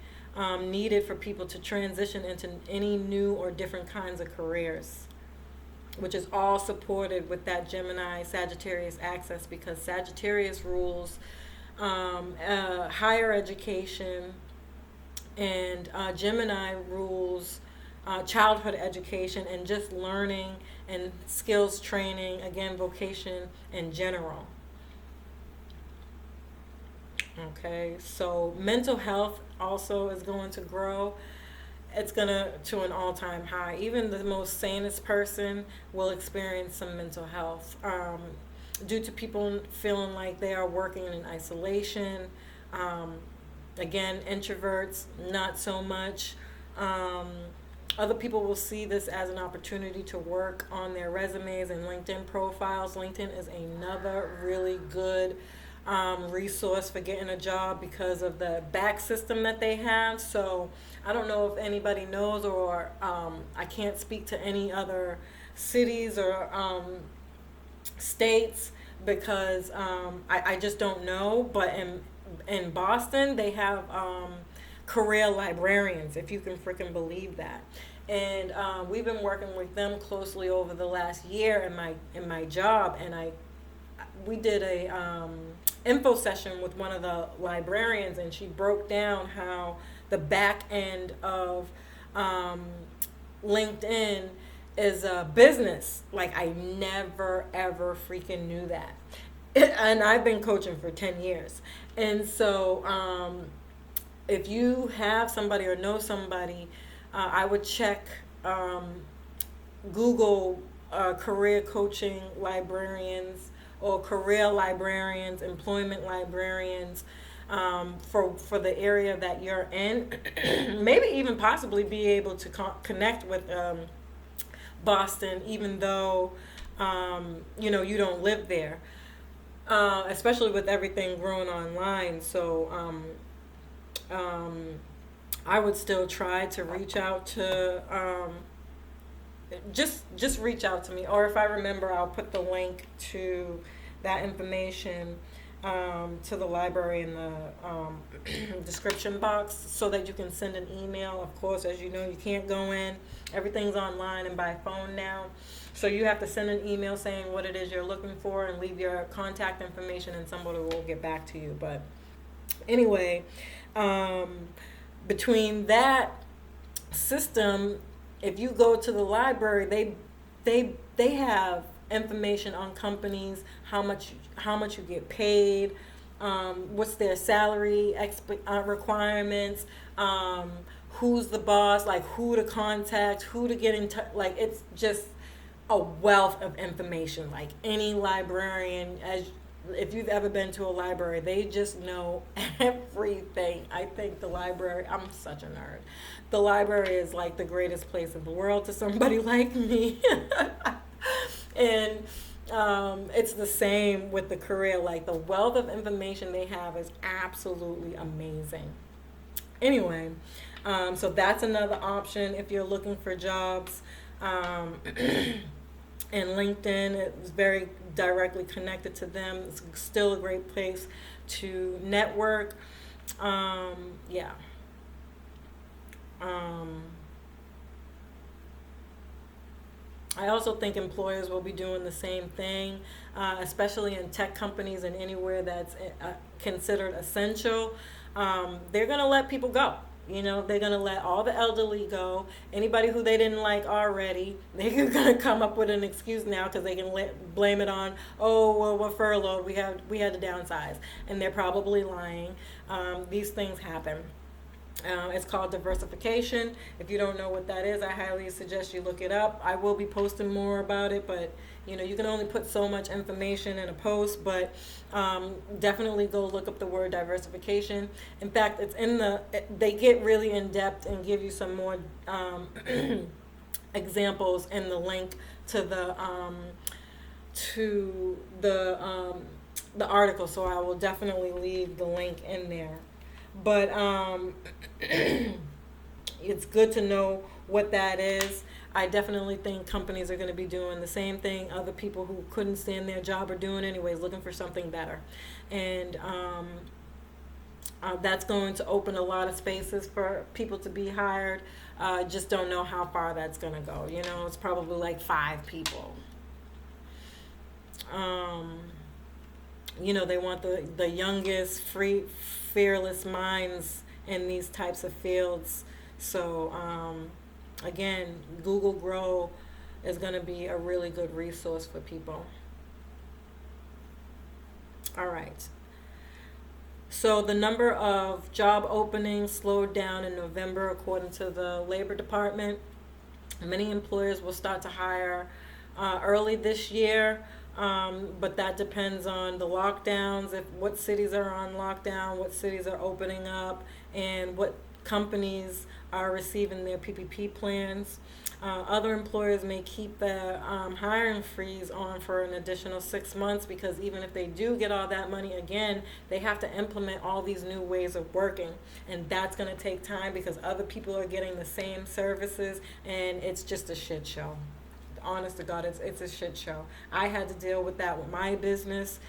Speaker 1: needed for people to transition into any new or different kinds of careers, which is all supported with that Gemini Sagittarius axis, because Sagittarius rules higher education, and Gemini rules childhood education and just learning and skills training, again, vocation in general. Okay, so mental health also is going to grow. It's to an all-time high. Even the most sanest person will experience some mental health, due to people feeling like they are working in isolation. Again, introverts, not so much. Other people will see this as an opportunity to work on their resumes and LinkedIn profiles. LinkedIn is another really good resource for getting a job because of the back system that they have. So I don't know if anybody knows, or I can't speak to any other cities or states, because I just don't know. But in Boston, they have career librarians, if you can freaking believe that. And we've been working with them closely over the last year in my job, and we did a info session with one of the librarians, and she broke down how the back end of LinkedIn is a business. Like, I never ever freaking knew that. And I've been coaching for 10 years. And so if you have somebody or know somebody, I would check Google career coaching librarians, or career librarians, employment librarians, for the area that you're in. Maybe even possibly be able to connect with Boston, even though you don't live there. Especially with everything growing online. So I would still try to reach out to just reach out to me, or if I remember, I'll put the link to that information to the library in the description box, so that you can send an email. Of course, as you know, you can't go in. Everything's online and by phone now. So you have to send an email saying what it is you're looking for and leave your contact information, and somebody will get back to you. But anyway, between that system, if you go to the library, they have information on companies, how much you get paid, what's their salary requirements, who's the boss, like who to contact, who to get in touch. Like it's just a wealth of information. Like any librarian, as if you've ever been to a library, they just know everything. I think the library, I'm such a nerd. The library is like the greatest place in the world to somebody like me. And it's the same with the career. Like the wealth of information they have is absolutely amazing. Anyway, so that's another option if you're looking for jobs. And LinkedIn is very directly connected to them. It's still a great place to network. Yeah. I also think employers will be doing the same thing, especially in tech companies and anywhere that's considered essential. They're going to let people go. You know, they're going to let all the elderly go. Anybody who they didn't like already, they're going to come up with an excuse now because they can blame it on, oh, well, we're furloughed. We had to downsize. And they're probably lying. These things happen. It's called diversification. If you don't know what that is, I highly suggest you look it up. I will be posting more about it, but you know, you can only put so much information in a post, but definitely go look up the word diversification. In fact, they get really in depth and give you some more examples in the link to the article. So I will definitely leave the link in there. But it's good to know what that is. I definitely think companies are going to be doing the same thing other people who couldn't stand their job are doing anyways, looking for something better. And that's going to open a lot of spaces for people to be hired. Just don't know how far that's going to go. You know, it's probably like 5 people. You know, they want the youngest, fearless minds in these types of fields. So, again, Google Grow is going to be a really good resource for people. All right. So the number of job openings slowed down in November, according to the Labor Department. Many employers will start to hire early this year. But that depends on the lockdowns, what cities are on lockdown, what cities are opening up, and what companies are receiving their PPP plans. Other employers may keep the hiring freeze on for an additional 6 months because even if they do get all that money again, they have to implement all these new ways of working. And that's going to take time because other people are getting the same services, and it's just a shit show. Honest to God, it's a shit show. I had to deal with that with my business,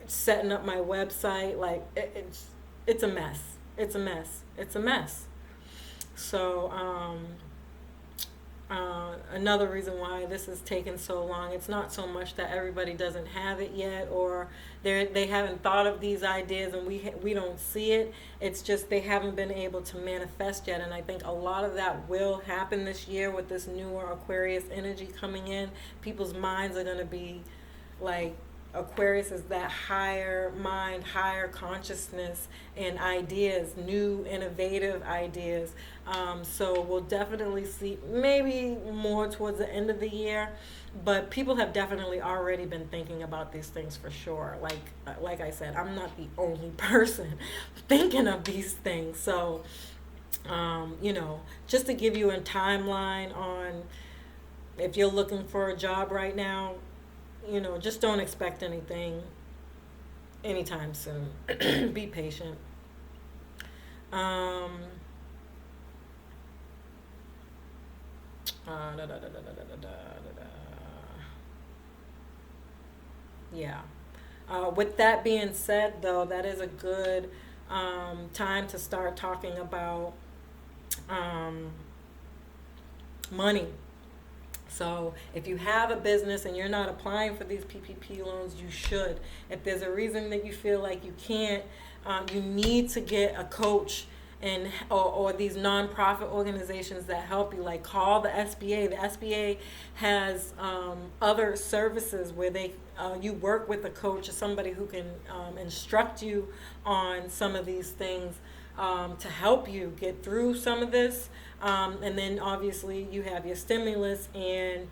Speaker 1: setting up my website. Like it's a mess. It's a mess. It's a mess. So another reason why this is taking so long, it's not so much that everybody doesn't have it yet or they haven't thought of these ideas and we don't see it. It's just they haven't been able to manifest yet. And I think a lot of that will happen this year with this newer Aquarius energy coming in. People's minds are going to be like, Aquarius is that higher mind, higher consciousness and ideas, new innovative ideas. So we'll definitely see maybe more towards the end of the year, but people have definitely already been thinking about these things for sure. Like I said, I'm not the only person thinking of these things. So, you know, just to give you a timeline on if you're looking for a job right now, you know, just don't expect anything anytime soon. Be patient. Yeah. With that being said, though, that is a good time to start talking about money. So if you have a business and you're not applying for these PPP loans, you should. If there's a reason that you feel like you can't, you need to get a coach and or these nonprofit organizations that help you. Like, call the SBA. The SBA has other services where you work with a coach or somebody who can instruct you on some of these things to help you get through some of this. And then obviously you have your stimulus and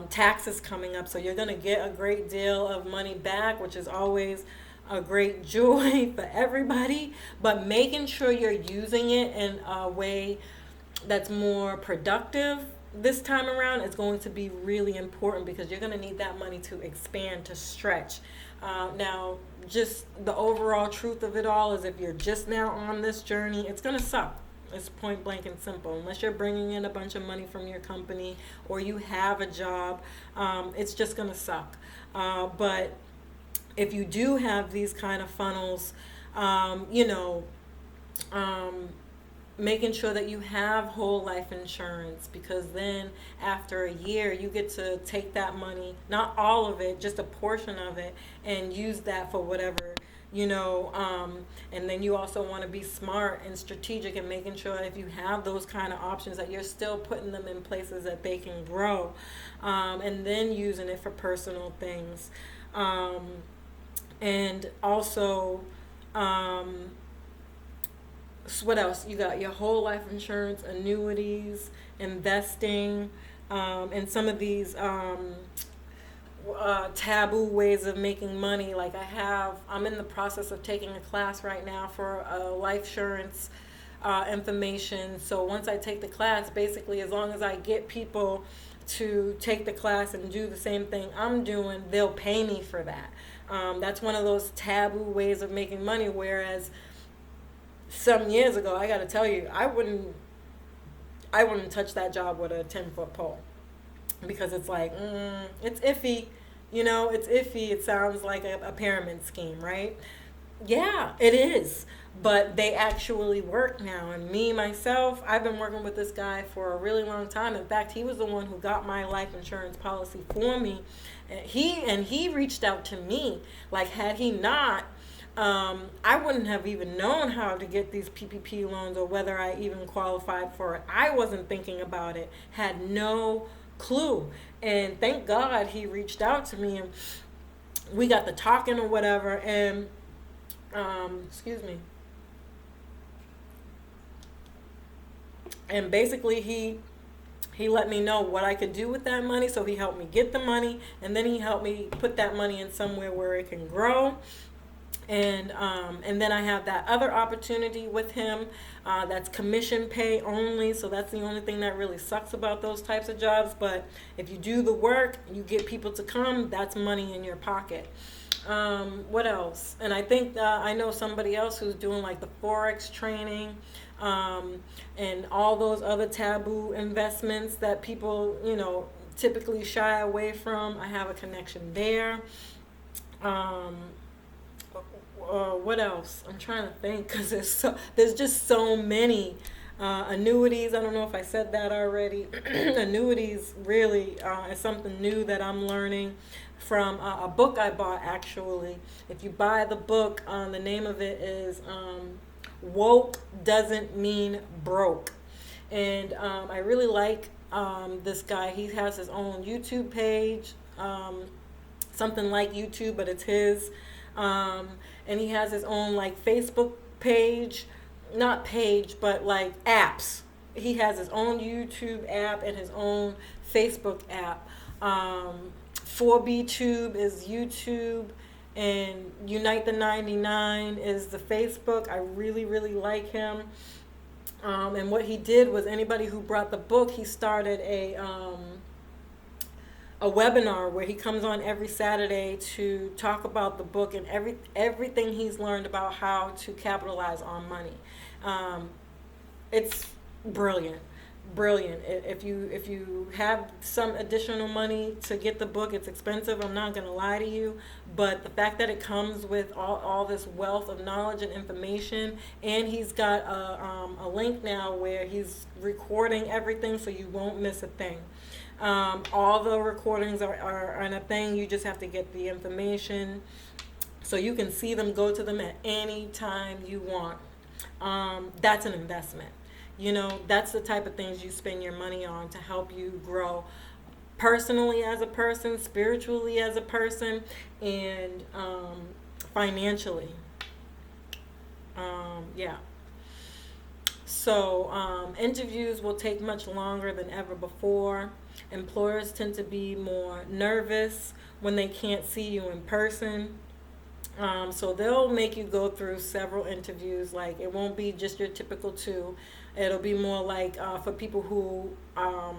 Speaker 1: taxes coming up, so you're going to get a great deal of money back, which is always a great joy for everybody. But making sure you're using it in a way that's more productive this time around is going to be really important, because you're going to need that money to expand, to stretch. Now, just the overall truth of it all is, if you're just now on this journey, it's going to suck. It's point blank and simple. Unless you're bringing in a bunch of money from your company or you have a job, it's just going to suck. But if you do have these kind of funnels, making sure that you have whole life insurance, because then after a year you get to take that money, not all of it, just a portion of it, and use that for whatever, and then you also want to be smart and strategic and making sure if you have those kind of options that you're still putting them in places that they can grow, and then using it for personal things. And also, so what else? You got your whole life insurance, annuities, investing, and some of these taboo ways of making money. Like, I'm in the process of taking a class right now for life insurance information. So once I take the class, basically, as long as I get people to take the class and do the same thing I'm doing, they'll pay me for that. That's one of those taboo ways of making money. Whereas some years ago, I got to tell you, I wouldn't touch that job with a 10-foot pole, because it's like, it's iffy, it's iffy. It sounds like a pyramid scheme, right? Yeah, it is. But they actually work now. And myself, I've been working with this guy for a really long time. In fact, he was the one who got my life insurance policy for me. And he reached out to me. Like, had he not, I wouldn't have even known how to get these PPP loans, or whether I even qualified for it. I wasn't thinking about it, had no clue. And thank God he reached out to me, and we got the talking or whatever. And excuse me. And basically he let me know what I could do with that money. So he helped me get the money, and then he helped me put that money in somewhere where it can grow. And then I have that other opportunity with him that's commission pay only. So that's the only thing that really sucks about those types of jobs. But if you do the work, you get people to come, that's money in your pocket. What else? And I think I know somebody else who's doing like the Forex training, and all those other taboo investments that people, typically shy away from. I have a connection there. What else? I'm trying to think, because there's just so many. Annuities, I don't know if I said that already. Annuities really is something new that I'm learning from a book I bought, actually. If you buy the book, the name of it is Woke Doesn't Mean Broke. And I really like this guy. He has his own YouTube page, something like YouTube, but it's his. And he has his own like Facebook page, not page, but like apps. He has his own YouTube app and his own Facebook app. 4BTube is YouTube, and Unite the 99 is the Facebook. I really, really like him. And what he did was, anybody who brought the book, he started a webinar where he comes on every Saturday to talk about the book and everything he's learned about how to capitalize on money. It's brilliant. If you have some additional money to get the book, it's expensive, I'm not going to lie to you, but the fact that it comes with all this wealth of knowledge and information, and he's got a link now where he's recording everything so you won't miss a thing. All the recordings are on a thing. You just have to get the information so you can see them, go to them at any time you want. that's an investment. You know, that's the type of things you spend your money on to help you grow personally as a person, spiritually as a person, and financially. Yeah. So, interviews will take much longer than ever before. Employers tend to be more nervous when they can't see you in person. So they'll make you go through several interviews. Like it won't be just your typical two. It'll be more like for people who are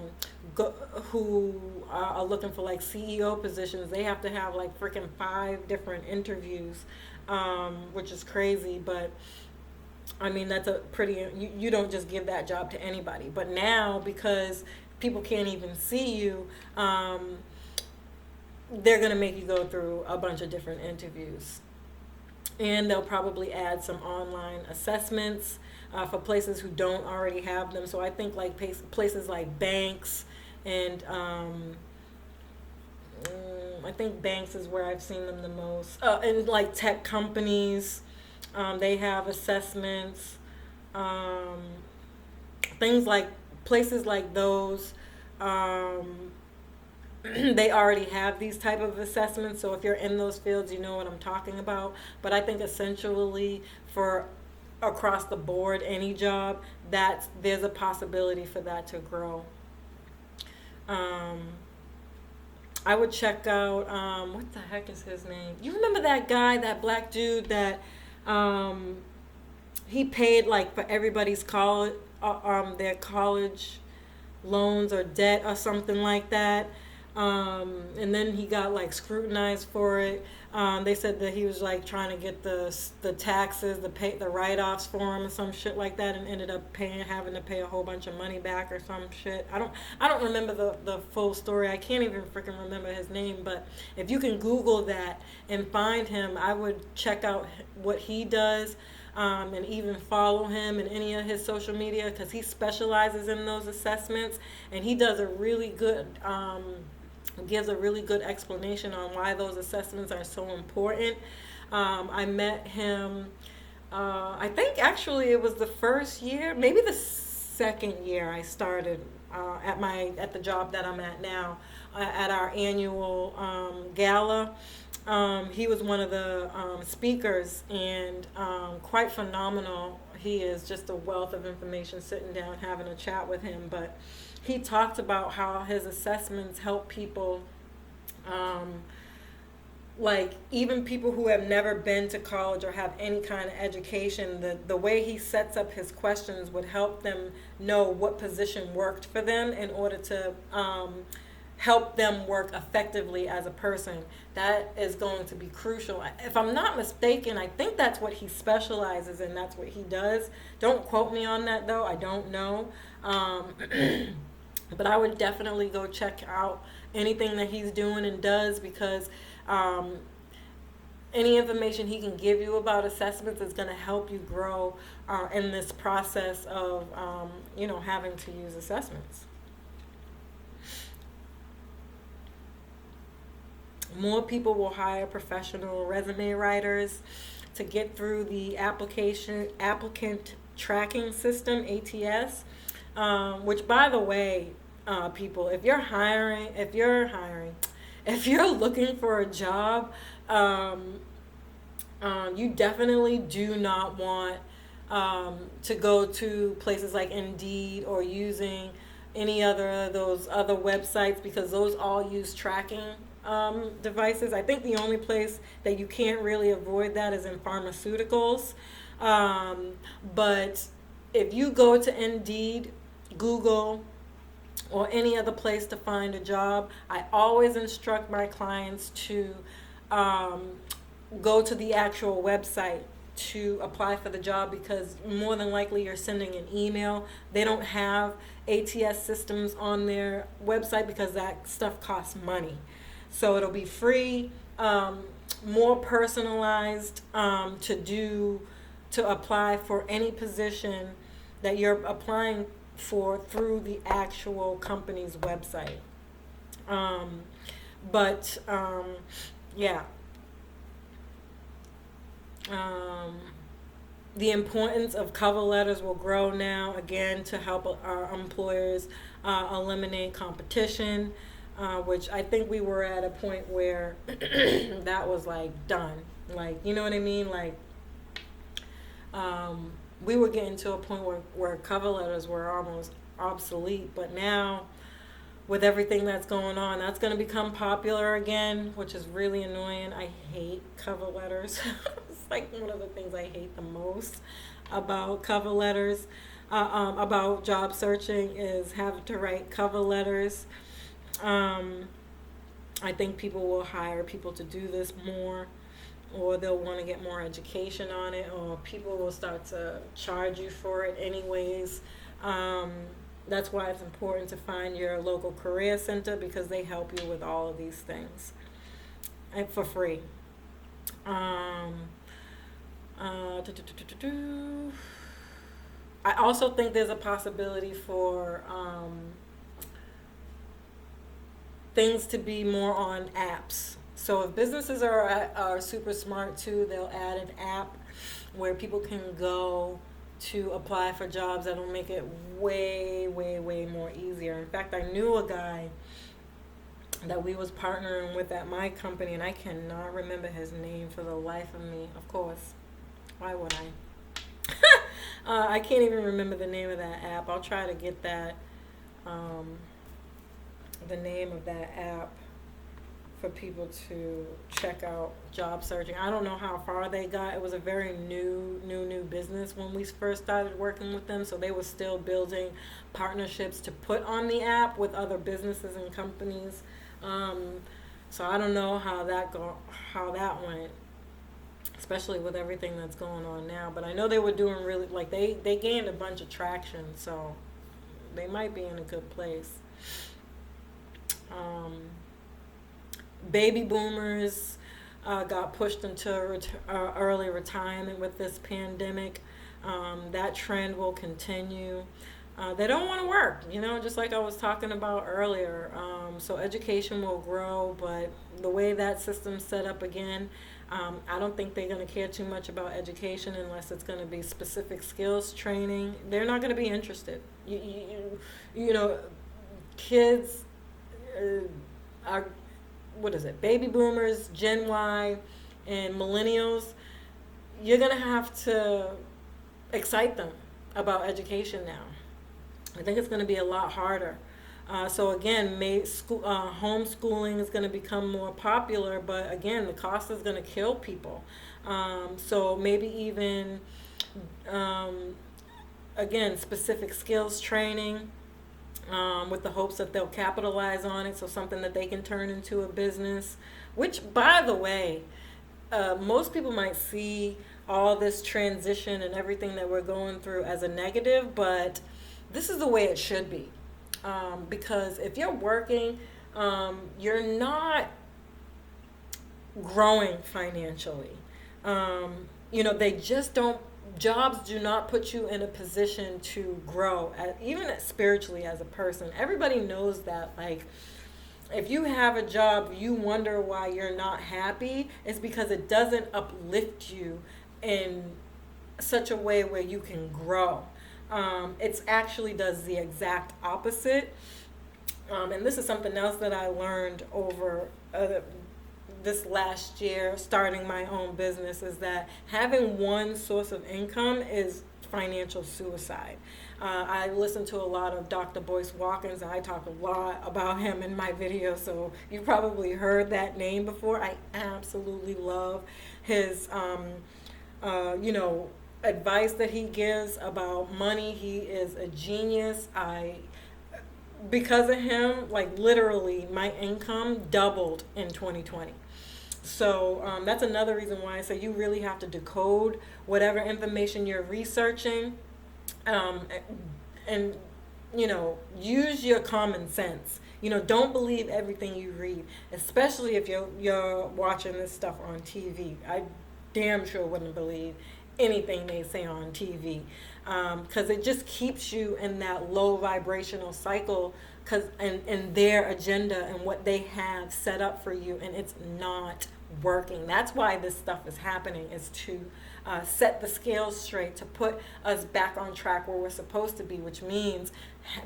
Speaker 1: looking for like CEO positions. They have to have like freaking 5 different interviews, which is crazy. But I mean that's a pretty. You don't just give that job to anybody. But now because people can't even see you. They're going to make you go through a bunch of different interviews. And they'll probably add some online assessments for places who don't already have them. So I think like places like banks and I think banks is where I've seen them the most. And like tech companies, they have assessments. Um, Things like places like those. They already have these type of assessments, so if you're in those fields you know what I'm talking about. But I think essentially for across the board any job that there's a possibility for that to grow. um, I would check out what the heck is his name, you remember that guy, that black dude that um, he paid like for everybody's college their college loans or debt or something like that. And then he got like scrutinized for it. They said that he was like trying to get the taxes, the write offs for him or some shit like that, and ended up having to pay a whole bunch of money back or some shit. I don't remember the full story. I can't even freaking remember his name. But if you can Google that and find him, I would check out what he does. And even follow him in any of his social media because he specializes in those assessments, and he does a really good gives a really good explanation on why those assessments are so important. I met him. I think actually it was the first year, maybe the second year I started at the job that I'm at now, at our annual gala. He was one of the speakers, and quite phenomenal. He is just a wealth of information. Sitting down having a chat with him, but he talked about how his assessments help people, like even people who have never been to college or have any kind of education. The way he sets up his questions would help them know what position worked for them in order to help them work effectively as a person. That is going to be crucial. If I'm not mistaken, I think that's what he specializes in. That's what he does. Don't quote me on that though. I don't know. But I would definitely go check out anything that he's doing and does, because any information he can give you about assessments is going to help you grow in this process of having to use assessments. More people will hire professional resume writers to get through the applicant tracking system, ATS. Which, by the way, people, if you're looking for a job, you definitely do not want to go to places like Indeed or using any other of those other websites, because those all use tracking devices. I think the only place that you can't really avoid that is in pharmaceuticals. But if you go to Indeed, Google, or any other place to find a job, I always instruct my clients to go to the actual website to apply for the job, because more than likely you're sending an email. They don't have ATS systems on their website because that stuff costs money. So it'll be free, more personalized, to apply for any position that you're applying for through the actual company's website. But yeah. The importance of cover letters will grow now, again, to help our employers eliminate competition, which I think we were at a point where that was like done. Like, you know what I mean? Like, we were getting to a point where cover letters were almost obsolete, but now with everything that's going on, that's going to become popular again, which is really annoying. I hate cover letters. It's like one of the things I hate the most about cover letters, about job searching, is having to write cover letters. I think people will hire people to do this more, or they'll want to get more education on it, or people will start to charge you for it anyways. That's why it's important to find your local career center, because they help you with all of these things and for free. I also think there's a possibility for things to be more on apps. So if businesses are super smart too, they'll add an app where people can go to apply for jobs. That'll make it way, way, way more easier. In fact, I knew a guy that we was partnering with at my company, and I cannot remember his name for the life of me. Of course, why would I? I can't even remember the name of that app. I'll try to get that, the name of that app for people to check out job searching. I don't know how far they got. It was a very new business when we first started working with them, so they were still building partnerships to put on the app with other businesses and companies. So I don't know how that went, especially with everything that's going on now. But I know they were doing really, like, they gained a bunch of traction, so they might be in a good place. Baby boomers got pushed into early retirement with this pandemic. That trend will continue. They don't want to work, just like I was talking about earlier. So education will grow, but the way that system's set up again, I don't think they're going to care too much about education unless it's going to be specific skills training. They're not going to be interested. Kids are, what is it, baby boomers, Gen Y, and millennials. You're going to have to excite them about education now. I think it's going to be a lot harder. So again, homeschooling is going to become more popular, but again, the cost is going to kill people. So maybe even, again, specific skills training, with the hopes that they'll capitalize on it, so something that they can turn into a business. Which, by the way, most people might see all this transition and everything that we're going through as a negative, but this is the way it should be. Because if you're working, you're not growing financially. They just don't, jobs do not put you in a position to grow, even spiritually as a person. Everybody knows that. Like, if you have a job, you wonder why you're not happy, it's because it doesn't uplift you in such a way where you can grow. It actually does the exact opposite. And this is something else that I learned over this last year, starting my own business, is that having one source of income is financial suicide. I listen to a lot of Dr. Boyce Watkins, and I talk a lot about him in my videos, so you've probably heard that name before. I absolutely love his, advice that he gives about money. He is a genius. Because of him, like, literally, my income doubled in 2020. So that's another reason why I say you really have to decode whatever information you're researching, and use your common sense. Don't believe everything you read, especially if you're watching this stuff on TV. I damn sure wouldn't believe anything they say on TV, because it just keeps you in that low vibrational cycle, and their agenda and what they have set up for you, and it's not working. That's why this stuff is happening, is to set the scales straight, to put us back on track where we're supposed to be, which means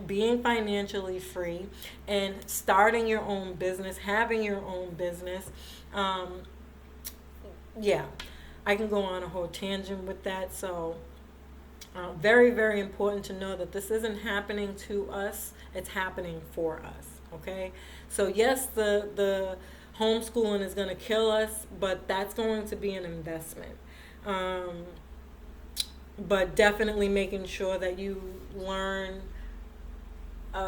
Speaker 1: being financially free and starting your own business, having your own business. Um, yeah, I can go on a whole tangent with that. So, very, very important to know that this isn't happening to us, it's happening for us. Okay? So, yes, the homeschooling is going to kill us, but that's going to be an investment. Um, but definitely making sure that you learn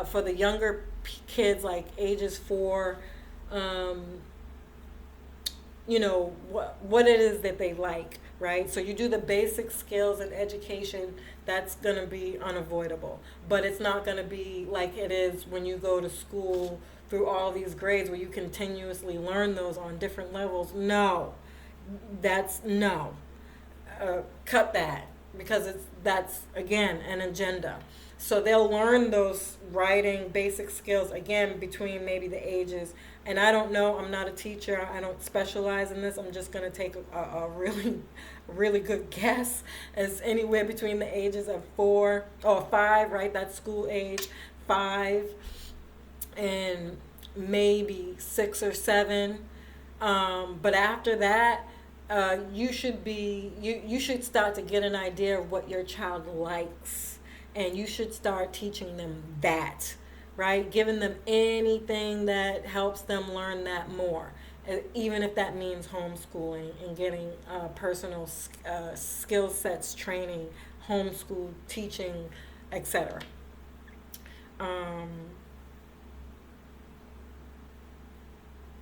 Speaker 1: for the younger kids, like ages 4, um, what it is that they like, right? So you do the basic skills and education. That's going to be unavoidable, but it's not going to be like it is when you go to school through all these grades where you continuously learn those on different levels. No, that's no. Cut that, because that's again an agenda. So they'll learn those writing basic skills again between maybe the ages. And I don't know. I'm not a teacher. I don't specialize in this. I'm just going to take a really, really good guess as anywhere between the ages of 4 or 5. Right, that's school age 5, and maybe 6 or 7. But after that, you should start to get an idea of what your child likes, and you should start teaching them that, right? Giving them anything that helps them learn that more, even if that means homeschooling and getting personal skill sets training, homeschool teaching, etc. Um,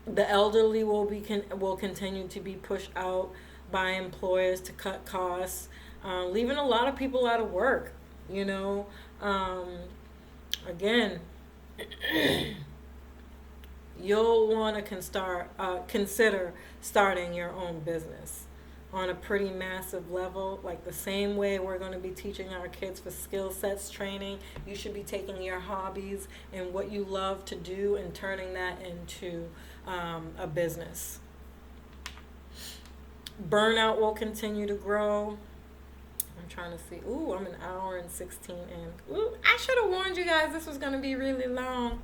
Speaker 1: the elderly will continue to be pushed out by employers to cut costs, leaving a lot of people out of work. You know, um, again, you'll want to consider starting your own business on a pretty massive level. Like the same way we're going to be teaching our kids for skill sets training, you should be taking your hobbies and what you love to do and turning that into a business. Burnout will continue to grow. I'm trying to see. Ooh, I'm an hour and 16 in. Ooh, I should have warned you guys this was going to be really long.